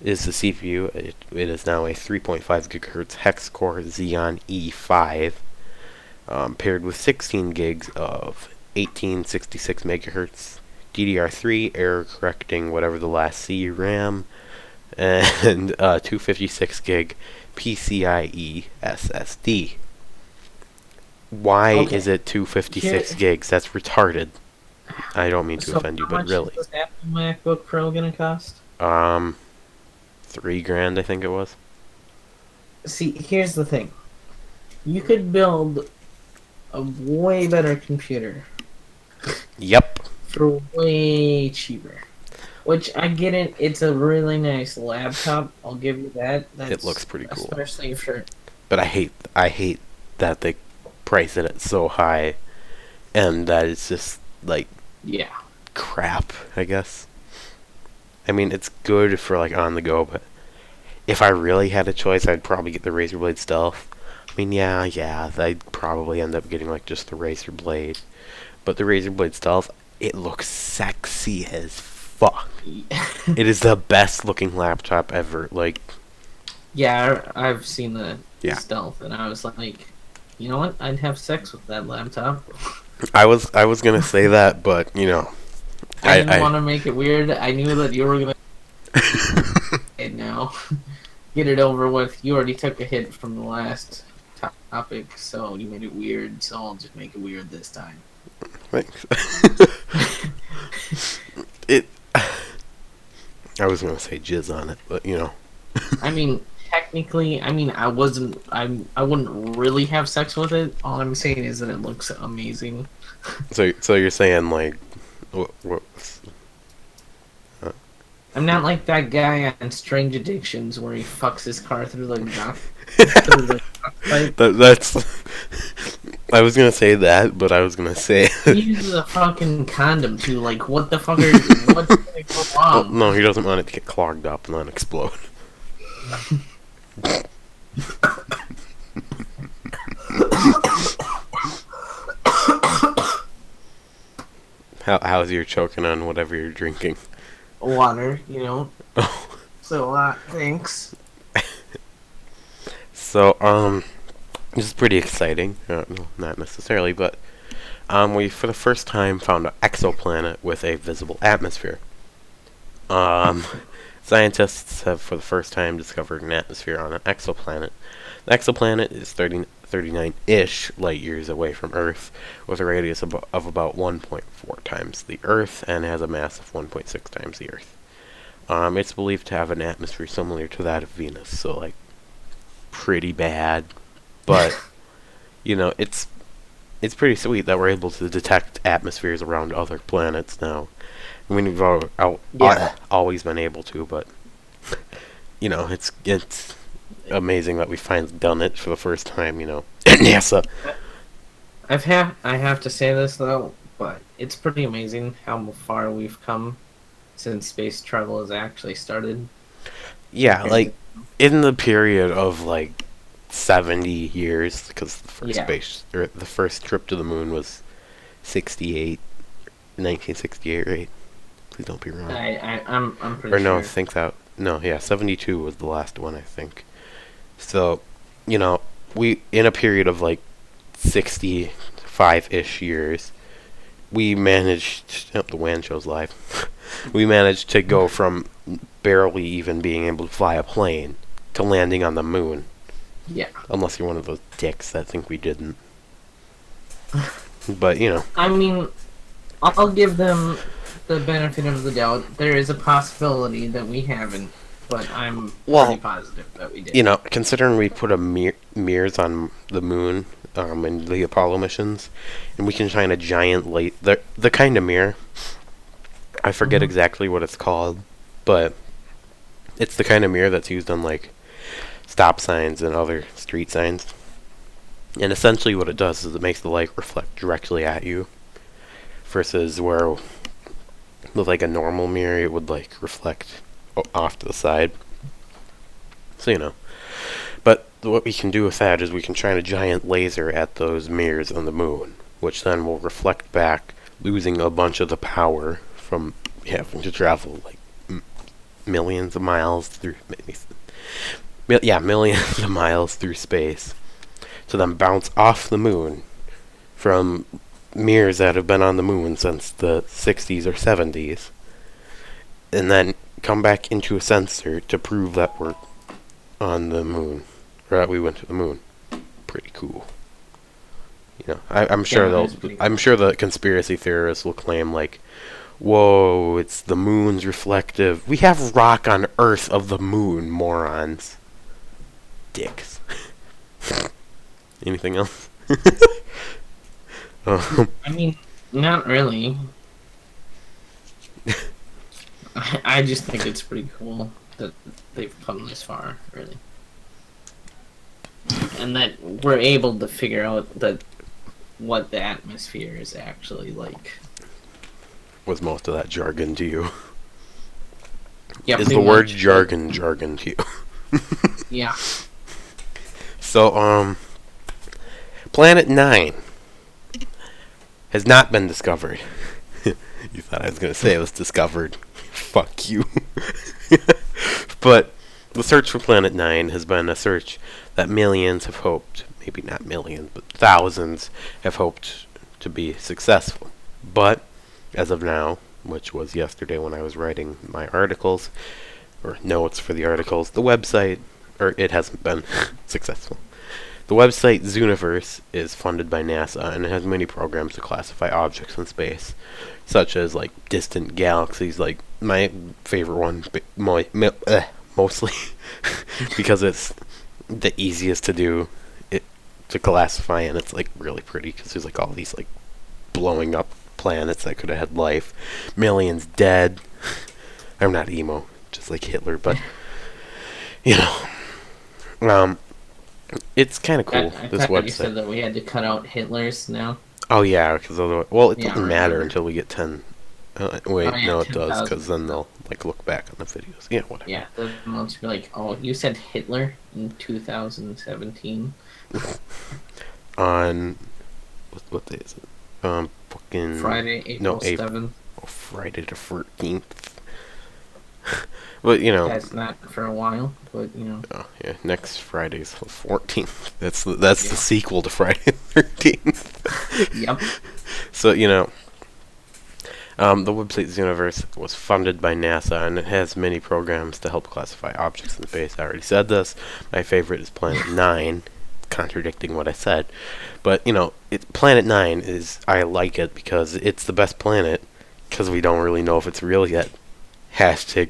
[SPEAKER 2] is the CPU. It is now a 3.5 gigahertz hex core Xeon E5, paired with 16 gigs of 1866 megahertz DDR3 error correcting whatever the last C RAM, and 256 gig PCIe SSD. Why
[SPEAKER 1] Okay.
[SPEAKER 2] is it 256
[SPEAKER 1] Here,
[SPEAKER 2] gigs? That's retarded. I don't mean to
[SPEAKER 1] so
[SPEAKER 2] offend you,
[SPEAKER 1] how
[SPEAKER 2] but
[SPEAKER 1] much is
[SPEAKER 2] really.
[SPEAKER 1] this Apple MacBook Pro gonna cost?
[SPEAKER 2] Um, $3,000, I think it was.
[SPEAKER 1] See, here's the thing. You could build a way better computer
[SPEAKER 2] Yep.
[SPEAKER 1] for way cheaper. Which I get it. It's a really nice laptop. I'll give you that.
[SPEAKER 2] It looks pretty cool.
[SPEAKER 1] Especially for
[SPEAKER 2] But I hate that they price it so high, and that it's just like
[SPEAKER 1] yeah.
[SPEAKER 2] crap, I guess. I mean, it's good for like on the go, but if I really had a choice, I'd probably get the Razer Blade Stealth. I mean, yeah, I'd probably end up getting like just the Razer Blade. But the Razer Blade Stealth, it looks sexy as fuck. It is the best looking laptop ever. Like,
[SPEAKER 1] Yeah, I've seen the
[SPEAKER 2] yeah.
[SPEAKER 1] Stealth, and I was like, you know what? I'd have sex with that laptop.
[SPEAKER 2] I was gonna say that, but you know,
[SPEAKER 1] I didn't want to make it weird. I knew that you were gonna. And now, get it over with. You already took a hit from the last topic, so you made it weird. So I'll just make it weird this time.
[SPEAKER 2] Thanks. It. I was gonna say jizz on it, but you know.
[SPEAKER 1] I mean, technically, I wasn't. I wouldn't really have sex with it. All I'm saying is that it looks amazing.
[SPEAKER 2] So you're saying like, what
[SPEAKER 1] I'm not like that guy on Strange Addictions where he fucks his car through the pipe.
[SPEAKER 2] that's. I was gonna say that, but I was gonna say.
[SPEAKER 1] He uses a fucking condom too. Like, what the fuck what's gonna go
[SPEAKER 2] Well,
[SPEAKER 1] wrong?
[SPEAKER 2] no, he doesn't want it to get clogged up and then explode. How's your choking on whatever you're drinking?
[SPEAKER 1] Water,
[SPEAKER 2] Oh.
[SPEAKER 1] So, thanks.
[SPEAKER 2] So, this is pretty exciting. No, not necessarily, but we for the first time found an exoplanet with a visible atmosphere. Um, Scientists have for the first time discovered an atmosphere on an exoplanet. The exoplanet is 39-ish light years away from Earth, with a radius of about 1.4 times the Earth, and has a mass of 1.6 times the Earth. It's believed to have an atmosphere similar to that of Venus, so like pretty bad, but it's pretty sweet that we're able to detect atmospheres around other planets now. I mean, we've always been able to, but it's amazing that we finally done it for the first time. NASA.
[SPEAKER 1] I have to say this though, but it's pretty amazing how far we've come since space travel has actually started.
[SPEAKER 2] Yeah, like in the period of like 70 years, because the first trip to the moon was 68, 1968, right? Please don't be wrong.
[SPEAKER 1] I'm pretty
[SPEAKER 2] or no,
[SPEAKER 1] sure.
[SPEAKER 2] I think that no, yeah, 72 was the last one, I think. So, we in a period of like 65-ish years, we managed. Oh, the WAN show's live. We managed to go from barely even being able to fly a plane to landing on the moon.
[SPEAKER 1] Yeah.
[SPEAKER 2] Unless you're one of those dicks that think we didn't. But,
[SPEAKER 1] I mean, I'll give them the benefit of the doubt. There is a possibility that we haven't, but I'm pretty positive that we did.
[SPEAKER 2] Considering we put mirrors on the moon in the Apollo missions, and we can shine a giant light, the kind of mirror, I forget exactly what it's called, but it's the kind of mirror that's used on like stop signs and other street signs. And essentially what it does is it makes the light reflect directly at you, versus where with like a normal mirror it would like reflect off to the side. So but what we can do with that is we can shine a giant laser at those mirrors on the moon, which then will reflect back, losing a bunch of the power from having to travel like millions of miles through millions of miles through space, to then bounce off the moon from mirrors that have been on the moon since the 60s or 70s, and then come back into a sensor to prove that we're on the moon, or that we went to the moon. Pretty cool. I'm sure I'm sure the conspiracy theorists will claim like, whoa, it's the moon's reflective. We have rock on Earth of the moon, morons. Dicks. Anything else?
[SPEAKER 1] I mean, not really. I just think it's pretty cool that they've come this far, really. And that we're able to figure out what the atmosphere is actually like.
[SPEAKER 2] Was most of that jargon to you?
[SPEAKER 1] Yeah,
[SPEAKER 2] is the word jargon to you?
[SPEAKER 1] Yeah.
[SPEAKER 2] So, Planet 9 has not been discovered. You thought I was going to say it was discovered. Fuck you. But the search for Planet 9 has been a search that millions have hoped, maybe not millions, but thousands have hoped to be successful. But as of now, which was yesterday when I was writing my articles, or notes for the articles, the website, or it hasn't been successful. The website Zooniverse is funded by NASA, and it has many programs to classify objects in space, such as like distant galaxies. Like my favorite one, mostly because it's the easiest to do it to classify, and it's like really pretty because there's like all these like blowing up planets that could have had life, millions dead. I'm not emo, just like Hitler, but it's kind of cool.
[SPEAKER 1] I
[SPEAKER 2] This
[SPEAKER 1] thought you
[SPEAKER 2] website.
[SPEAKER 1] said that we had to cut out Hitler's now.
[SPEAKER 2] Oh yeah, because otherwise, well, it
[SPEAKER 1] Yeah,
[SPEAKER 2] doesn't matter until we get 10. Wait,
[SPEAKER 1] Oh, yeah,
[SPEAKER 2] no, it does,
[SPEAKER 1] 10,000.
[SPEAKER 2] because then they'll like look back on the videos. Yeah, whatever.
[SPEAKER 1] Yeah, the months be like, oh, you said Hitler in 2017.
[SPEAKER 2] On what day is it? Fucking
[SPEAKER 1] Friday, April 7th.
[SPEAKER 2] Friday the 13th. But
[SPEAKER 1] That's not for a while, but
[SPEAKER 2] oh yeah, next Friday's the 14th. That's the sequel to Friday the 13th.
[SPEAKER 1] Yep.
[SPEAKER 2] So The website's universe was funded by NASA, and it has many programs to help classify objects in space. I already said this. My favorite is Planet 9, contradicting what I said. But, Planet 9 is, I like it because it's the best planet, because we don't really know if it's real yet. Hashtag.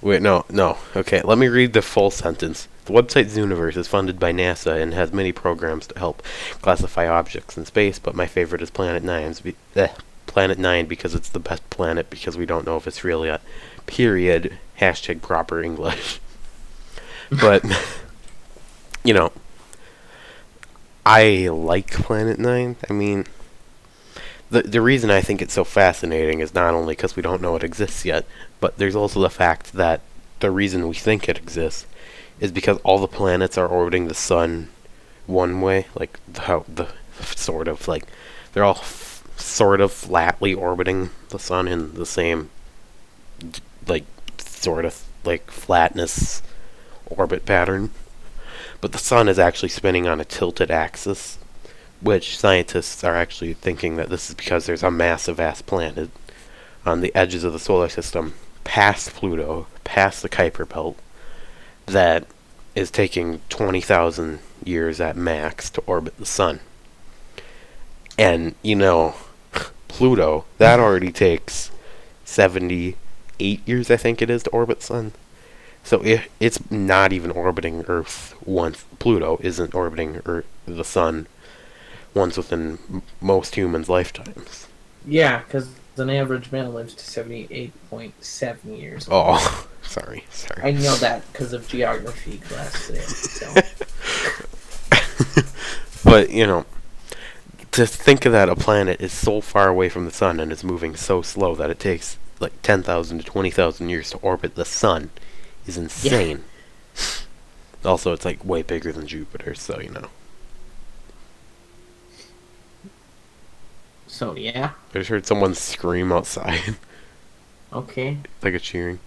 [SPEAKER 2] Wait, no. Okay, let me read the full sentence. The website's universe is funded by NASA and has many programs to help classify objects in space, but my favorite is Planet 9 because it's the best planet because we don't know if it's real yet. Period. Hashtag proper English. But, I like Planet 9. I mean, the reason I think it's so fascinating is not only because we don't know it exists yet, but there's also the fact that the reason we think it exists is because all the planets are orbiting the sun one way, like they're all sort of flatly orbiting the sun in the same sort of flatness orbit pattern. But the sun is actually spinning on a tilted axis, which scientists are actually thinking that this is because there's a massive ass planet on the edges of the solar system, past Pluto, past the Kuiper Belt, that is taking 20,000 years at max to orbit the sun. And, Pluto, that already takes 78 years, I think it is, to orbit the sun. So it's not even orbiting Earth once Pluto isn't orbiting the sun once within most humans' lifetimes.
[SPEAKER 1] Yeah, because an average man lives to 78.7 years.
[SPEAKER 2] Oh, sorry.
[SPEAKER 1] I know that because of geography class today. So.
[SPEAKER 2] But, to think of that a planet is so far away from the sun and is moving so slow that it takes 10,000 to 20,000 years to orbit the sun is insane. Yeah. Also, it's way bigger than Jupiter, so
[SPEAKER 1] So, yeah.
[SPEAKER 2] I just heard someone scream outside.
[SPEAKER 1] Okay.
[SPEAKER 2] Like a cheering.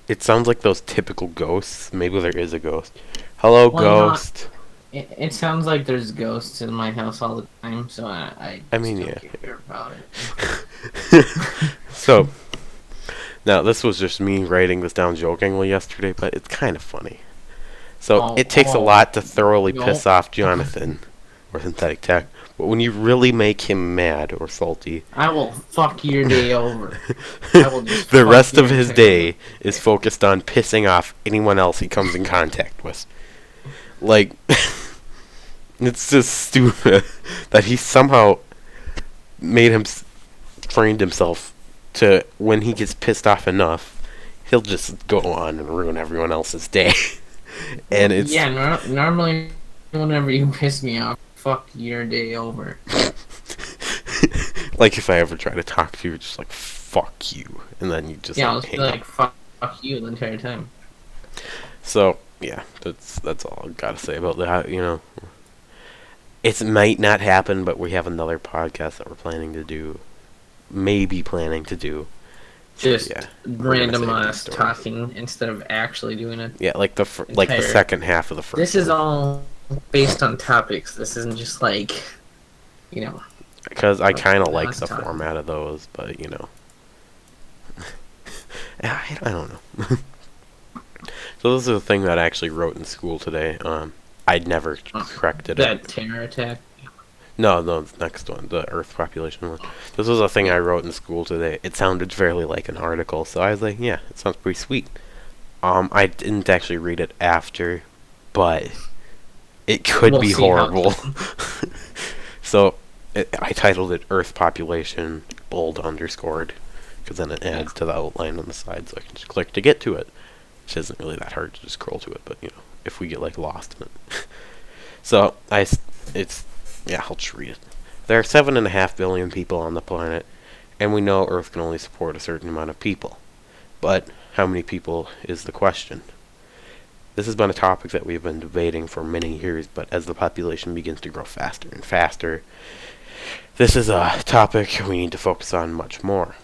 [SPEAKER 2] It sounds like those typical ghosts. Maybe there is a ghost. Hello, ghost.
[SPEAKER 1] It sounds like there's ghosts in my house all the time, so I
[SPEAKER 2] mean,
[SPEAKER 1] don't
[SPEAKER 2] yeah.
[SPEAKER 1] care about it.
[SPEAKER 2] So, now this was just me writing this down jokingly yesterday, but it's kind of funny. So, it takes a lot to thoroughly piss off Jonathan, or Synthetic Tech, but when you really make him mad or salty,
[SPEAKER 1] I will fuck your day over. I will just
[SPEAKER 2] the rest of his day is focused on pissing off anyone else he comes in contact with. It's just stupid that he somehow trained himself to, when he gets pissed off enough, he'll just go on and ruin everyone else's day. And it's...
[SPEAKER 1] Yeah, normally whenever you piss me off, fuck your day over.
[SPEAKER 2] If I ever try to talk to you, just fuck you. And then you just
[SPEAKER 1] I'll just be fuck you the entire time.
[SPEAKER 2] So, yeah, that's all I've got to say about that, It might not happen, but we have another podcast that we're planning to do. Maybe planning to do.
[SPEAKER 1] Just random us talking instead of actually doing it.
[SPEAKER 2] Yeah, the second half of the first.
[SPEAKER 1] This is all based on topics. This isn't just
[SPEAKER 2] Because I kind of like the format of those, but I don't know. So this is a thing that I actually wrote in school today. I'd never corrected it.
[SPEAKER 1] That terror attack?
[SPEAKER 2] No, the next one, the Earth population one. This was a thing I wrote in school today. It sounded fairly like an article, so I was like, yeah, it sounds pretty sweet. I didn't actually read it after, but it could be horrible. So, I titled it Earth population, bold underscored, because then it adds to the outline on the side, so I can just click to get to it. Which isn't really that hard to just scroll to it, but if we get lost in it. So I'll just read it. There are 7.5 billion people on the planet, and we know Earth can only support a certain amount of people. But how many people is the question? This has been a topic that we've been debating for many years, but as the population begins to grow faster and faster, this is a topic we need to focus on much more.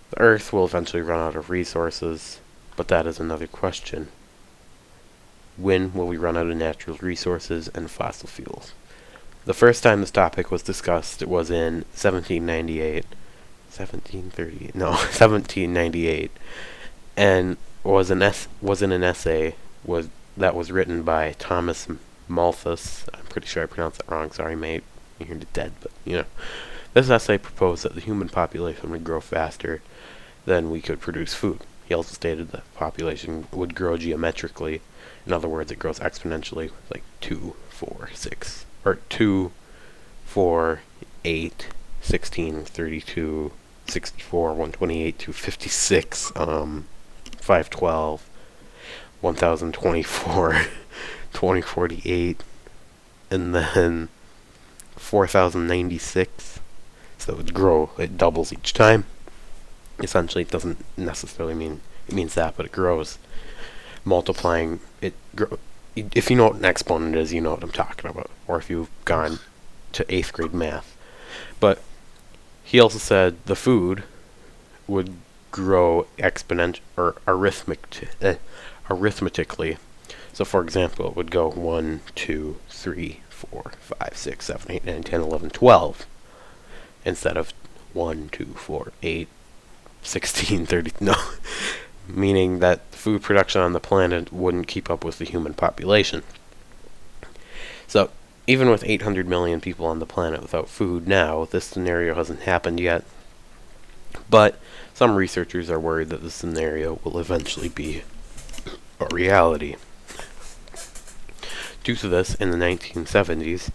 [SPEAKER 2] The Earth will eventually run out of resources, but that is another question. When will we run out of natural resources and fossil fuels? The first time this topic was discussed was in 1798, 1730, no, 1798, and was in an essay that was written by Thomas Malthus. I'm pretty sure I pronounced that wrong. Sorry, mate. You're dead, but this essay proposed that the human population would grow faster than we could produce food. He also stated that the population would grow geometrically. In other words, it grows exponentially, like 2, 4, 6, or 2, 4, 8, 16, 32, 64, 128, 256, 512, 1024, 2048, and then 4096. So it would grow, it doubles each time. Essentially, it doesn't necessarily mean it means that, but it grows, multiplying. If you know what an exponent is, you know what I'm talking about, or if you've gone to 8th grade math. But he also said the food would grow exponential or arithmetically. So, for example, it would go 1, 2, 3, 4, 5, 6, 7, 8, 9, 10, 11, 12, instead of 1, 2, 4, 8, 16, 30. No, meaning that food production on the planet wouldn't keep up with the human population. So, even with 800 million people on the planet without food now, this scenario hasn't happened yet. But some researchers are worried that this scenario will eventually be a reality. Due to this, in the 1970s,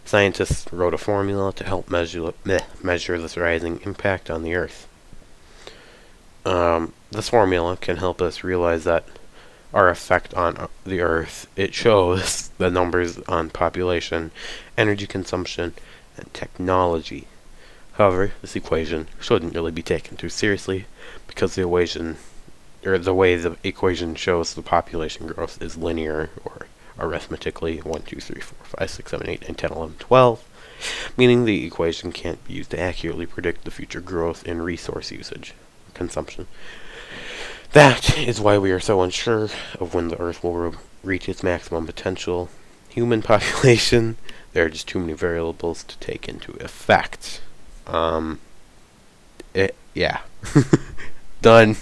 [SPEAKER 2] scientists wrote a formula to help measure this rising impact on the Earth. This formula can help us realize that our effect on the Earth, it shows the numbers on population, energy consumption, and technology. However, this equation shouldn't really be taken too seriously because the way the equation shows the population growth is linear, or arithmetically 1, 2, 3, 4, 5, 6, 7, 8, 9, 10, 11, 12, meaning the equation can't be used to accurately predict the future growth in resource usage, consumption. That is why we are so unsure of when the Earth will reach its maximum potential. Human population, there are just too many variables to take into effect. Yeah. Done.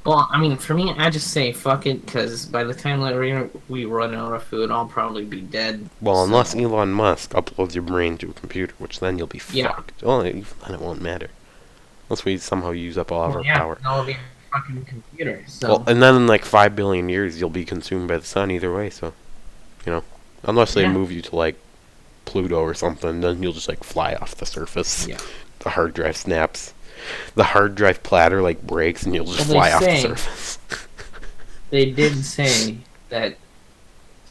[SPEAKER 1] Well, I mean, for me, I just say fuck it, because by the time that we run out of food, I'll probably be dead.
[SPEAKER 2] Well, unless Elon Musk uploads your brain to a computer, which then you'll be fucked. Well, then it won't matter. Unless we somehow use up all of our power.
[SPEAKER 1] It'll be a fucking computer, so...
[SPEAKER 2] Well, and then in like 5 billion years, you'll be consumed by the sun either way, so... Unless they move you to like Pluto or something, then you'll just like fly off the surface.
[SPEAKER 1] Yeah.
[SPEAKER 2] The hard drive snaps. The hard drive platter like breaks and you'll just fly off the surface.
[SPEAKER 1] They did say that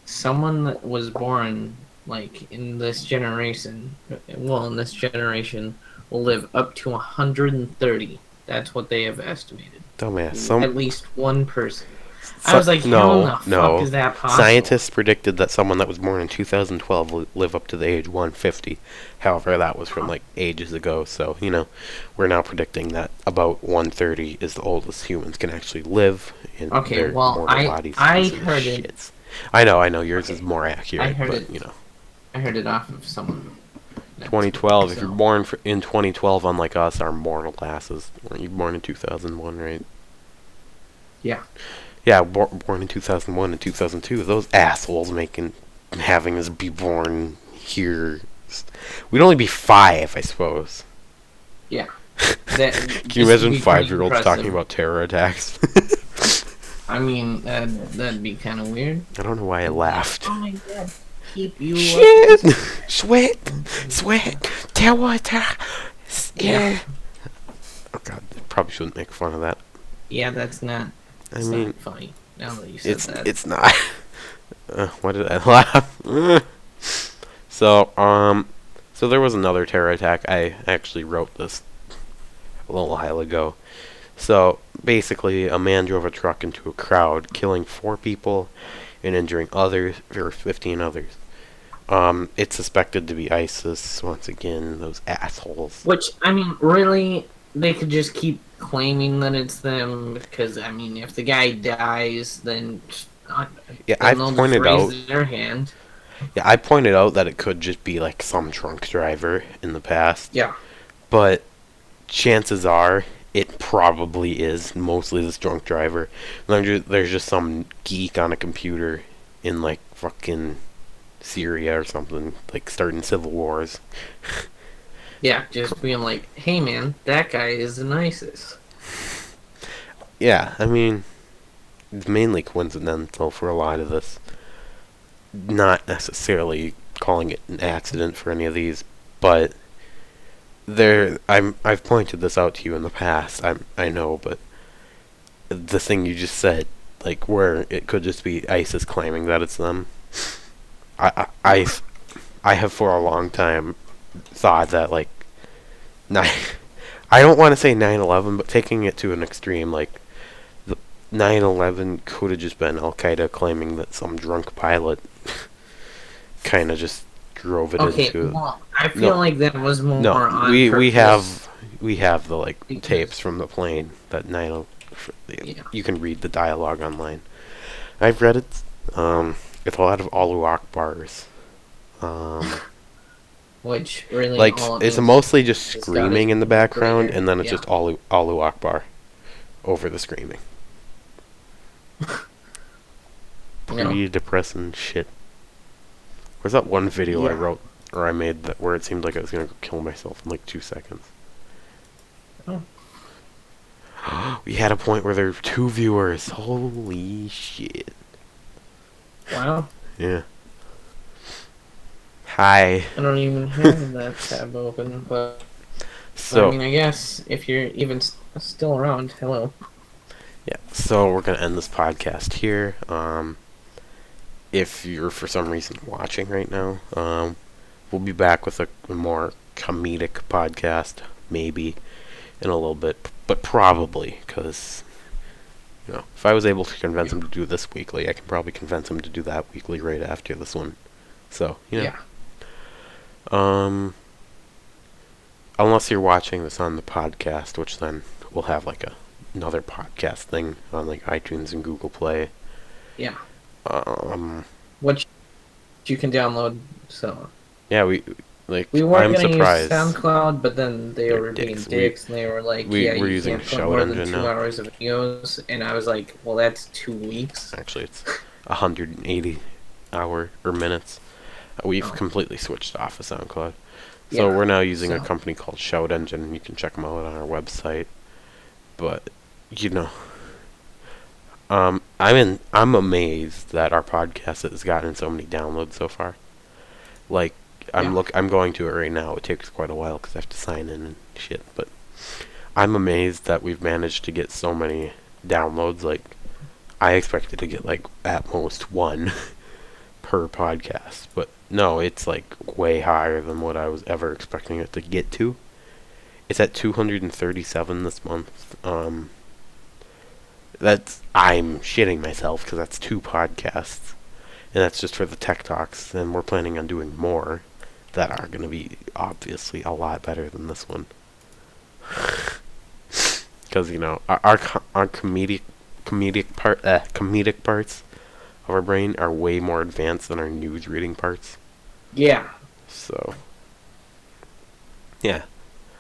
[SPEAKER 1] someone that was born like in this generation will live up to 130. That's what they have estimated.
[SPEAKER 2] Dumbass.
[SPEAKER 1] At least one person. I was like, how the fuck is that possible?
[SPEAKER 2] Scientists predicted that someone that was born in 2012 will live up to the age 150. However, that was from like ages ago. So, we're now predicting that about 130 is the oldest humans can actually live in their mortal bodies.
[SPEAKER 1] I heard it.
[SPEAKER 2] I know. Yours is more accurate.
[SPEAKER 1] I heard it off of someone.
[SPEAKER 2] 2012. If you're born in 2012, unlike us, our mortal asses. Weren't you born in 2001, right?
[SPEAKER 1] Yeah.
[SPEAKER 2] Yeah, born in 2001 and 2002. Those assholes having us be born here. We'd only be 5, I suppose.
[SPEAKER 1] Yeah.
[SPEAKER 2] Can you imagine 5-year-olds talking about terror attacks?
[SPEAKER 1] I mean, that'd be kind of weird.
[SPEAKER 2] I don't know why I laughed.
[SPEAKER 1] Oh my god. Keep you
[SPEAKER 2] Shit! Sweat! Terror attack! Yeah. Oh god, probably shouldn't make fun of that.
[SPEAKER 1] Yeah, that's not...
[SPEAKER 2] I mean,
[SPEAKER 1] not funny. Now that you said that,
[SPEAKER 2] it's not. Why did I laugh? So there was another terror attack. I actually wrote this a little while ago. So basically, a man drove a truck into a crowd, killing 4 people and injuring 15 others. It's suspected to be ISIS once again. Those assholes.
[SPEAKER 1] Which, I mean, really, they could just keep claiming that it's them, because I mean, if the guy dies, then
[SPEAKER 2] I've pointed out
[SPEAKER 1] their hand.
[SPEAKER 2] Yeah, I pointed out that it could just be like some drunk driver in the past,
[SPEAKER 1] Yeah.
[SPEAKER 2] but chances are it probably is mostly this drunk driver. There's just some geek on a computer in like fucking Syria or something, like starting civil wars.
[SPEAKER 1] Yeah, just being like, hey man, that guy is an ISIS.
[SPEAKER 2] Yeah, I mean, it's mainly coincidental for a lot of this. Not necessarily calling it an accident for any of these, but I've pointed this out to you in the past. I know, but the thing you just said, like where it could just be ISIS claiming that it's them. I I
[SPEAKER 1] Yeah.
[SPEAKER 2] I, I have for a long time thought that like nine. I don't want to say 9/11, but taking it to an extreme, like the 9/11 could have just been Al Qaeda claiming that some drunk pilot kind of just drove it
[SPEAKER 1] Okay,
[SPEAKER 2] into.
[SPEAKER 1] well, I feel
[SPEAKER 2] No,
[SPEAKER 1] like that was more
[SPEAKER 2] no,
[SPEAKER 1] on
[SPEAKER 2] we
[SPEAKER 1] purpose
[SPEAKER 2] have the like
[SPEAKER 1] because,
[SPEAKER 2] tapes from the plane that 9.
[SPEAKER 1] yeah,
[SPEAKER 2] You can read the dialogue online. I've read it. It's a lot of Allahu Akbars. Um,
[SPEAKER 1] which really
[SPEAKER 2] like
[SPEAKER 1] all it
[SPEAKER 2] it's
[SPEAKER 1] means
[SPEAKER 2] mostly just
[SPEAKER 1] is God is
[SPEAKER 2] screaming in the background,
[SPEAKER 1] greater.
[SPEAKER 2] and then it's
[SPEAKER 1] Yeah.
[SPEAKER 2] just Allahu Akbar over the screaming.
[SPEAKER 1] No.
[SPEAKER 2] Pretty depressing shit. Where's that one video I
[SPEAKER 1] Yeah.
[SPEAKER 2] wrote or I made that where it seemed like I was gonna go kill myself in like 2 seconds?
[SPEAKER 1] Oh.
[SPEAKER 2] We had a point where there were 2 viewers. Holy shit.
[SPEAKER 1] Wow.
[SPEAKER 2] Yeah. Hi.
[SPEAKER 1] I don't even have that tab open, but I
[SPEAKER 2] So,
[SPEAKER 1] mean, I guess if you're even still around, hello.
[SPEAKER 2] yeah. So we're gonna end this podcast here. If you're for some reason watching right now, we'll be back with a more comedic podcast, maybe in a little bit, but probably because if I was able to convince him to do this weekly, I can probably convince him to do that weekly right after this one. So
[SPEAKER 1] Yeah.
[SPEAKER 2] um, unless you're watching this on the podcast, which then we'll have like another podcast thing on like iTunes and Google Play.
[SPEAKER 1] Yeah.
[SPEAKER 2] Um,
[SPEAKER 1] Which you can download. So
[SPEAKER 2] yeah,
[SPEAKER 1] we were
[SPEAKER 2] I'm
[SPEAKER 1] gonna use
[SPEAKER 2] surprised.
[SPEAKER 1] SoundCloud, but then they
[SPEAKER 2] They're
[SPEAKER 1] were being
[SPEAKER 2] dicks.
[SPEAKER 1] dicks, and they were like, "Yeah,
[SPEAKER 2] We're
[SPEAKER 1] you
[SPEAKER 2] using
[SPEAKER 1] can't put
[SPEAKER 2] Shout
[SPEAKER 1] more than
[SPEAKER 2] Engine
[SPEAKER 1] 2
[SPEAKER 2] now.
[SPEAKER 1] hours of videos." And I was like, "Well, that's 2 weeks."
[SPEAKER 2] Actually, it's 180 hour or minutes. We've
[SPEAKER 1] Oh.
[SPEAKER 2] completely switched off of SoundCloud. So
[SPEAKER 1] Yeah.
[SPEAKER 2] we're now using a
[SPEAKER 1] So
[SPEAKER 2] company called Shout Engine, and you can check them out on our website. But I'm amazed that our podcast has gotten so many downloads so far. Like
[SPEAKER 1] yeah,
[SPEAKER 2] I'm going to it right now. It takes quite a while because I have to sign in and shit. But I'm amazed that we've managed to get so many downloads. Like I expected to get like at most one per podcast, but no, it's like way higher than what I was ever expecting it to get to. It's at 237 this month. I'm shitting myself because that's 2 podcasts, and that's just for the Tech Talks. And we're planning on doing more that are going to be obviously a lot better than this one. Because our comedic parts of our brain are way more advanced than our news reading parts.
[SPEAKER 1] yeah.
[SPEAKER 2] So yeah.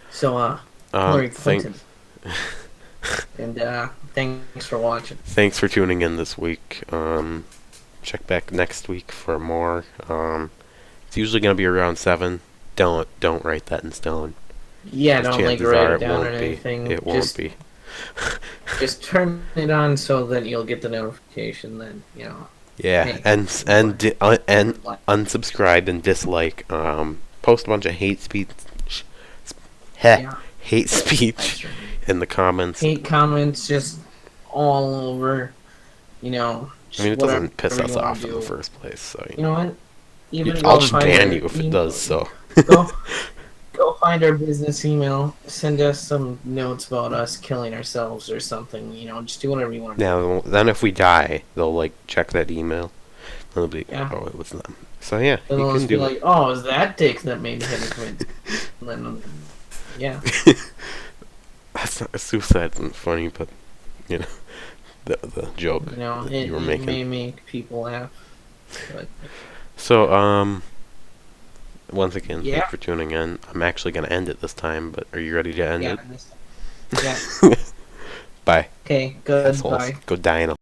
[SPEAKER 1] So Hillary
[SPEAKER 2] Thank
[SPEAKER 1] Clinton, and thanks for watching.
[SPEAKER 2] Thanks for tuning in this week. Check back next week for more. It's usually gonna be around 7. Don't write that in stone.
[SPEAKER 1] Yeah,
[SPEAKER 2] 'Cause
[SPEAKER 1] don't like
[SPEAKER 2] chances
[SPEAKER 1] write
[SPEAKER 2] are
[SPEAKER 1] it
[SPEAKER 2] it
[SPEAKER 1] down or
[SPEAKER 2] won't be.
[SPEAKER 1] anything.
[SPEAKER 2] It won't be.
[SPEAKER 1] Just turn it on so that you'll get the notification that
[SPEAKER 2] Yeah,
[SPEAKER 1] Hey,
[SPEAKER 2] and unsubscribe and dislike. Post a bunch of hate speech.
[SPEAKER 1] yeah,
[SPEAKER 2] Hate speech
[SPEAKER 1] that's right.
[SPEAKER 2] in the comments.
[SPEAKER 1] Hate comments just all over. Just
[SPEAKER 2] I mean, it
[SPEAKER 1] whatever
[SPEAKER 2] doesn't piss
[SPEAKER 1] you
[SPEAKER 2] us
[SPEAKER 1] wanna
[SPEAKER 2] off in the
[SPEAKER 1] do.
[SPEAKER 2] first place, so
[SPEAKER 1] You know what? Even
[SPEAKER 2] I'll
[SPEAKER 1] go
[SPEAKER 2] just
[SPEAKER 1] find
[SPEAKER 2] ban
[SPEAKER 1] our
[SPEAKER 2] you if it
[SPEAKER 1] email.
[SPEAKER 2] does. So
[SPEAKER 1] Go find our business email. Send us some notes about us killing ourselves or something. Just do whatever you want to do.
[SPEAKER 2] now then, if we die, they'll like check that email. They'll be,
[SPEAKER 1] Yeah.
[SPEAKER 2] oh, it was them. So yeah,
[SPEAKER 1] Then
[SPEAKER 2] you
[SPEAKER 1] they'll
[SPEAKER 2] can
[SPEAKER 1] just be
[SPEAKER 2] do
[SPEAKER 1] like, "Oh, it was that dick that made him commit?" And then, yeah.
[SPEAKER 2] That's not, suicide isn't funny, but you know the joke that
[SPEAKER 1] It
[SPEAKER 2] you were
[SPEAKER 1] may
[SPEAKER 2] making.
[SPEAKER 1] make people laugh. But
[SPEAKER 2] So So, once again,
[SPEAKER 1] Yeah.
[SPEAKER 2] thanks for tuning in. I'm actually going to end it this time, but are you ready to end
[SPEAKER 1] Yeah.
[SPEAKER 2] it?
[SPEAKER 1] Yeah.
[SPEAKER 2] Bye,
[SPEAKER 1] Okay.
[SPEAKER 2] assholes.
[SPEAKER 1] Goodbye.
[SPEAKER 2] Go die in a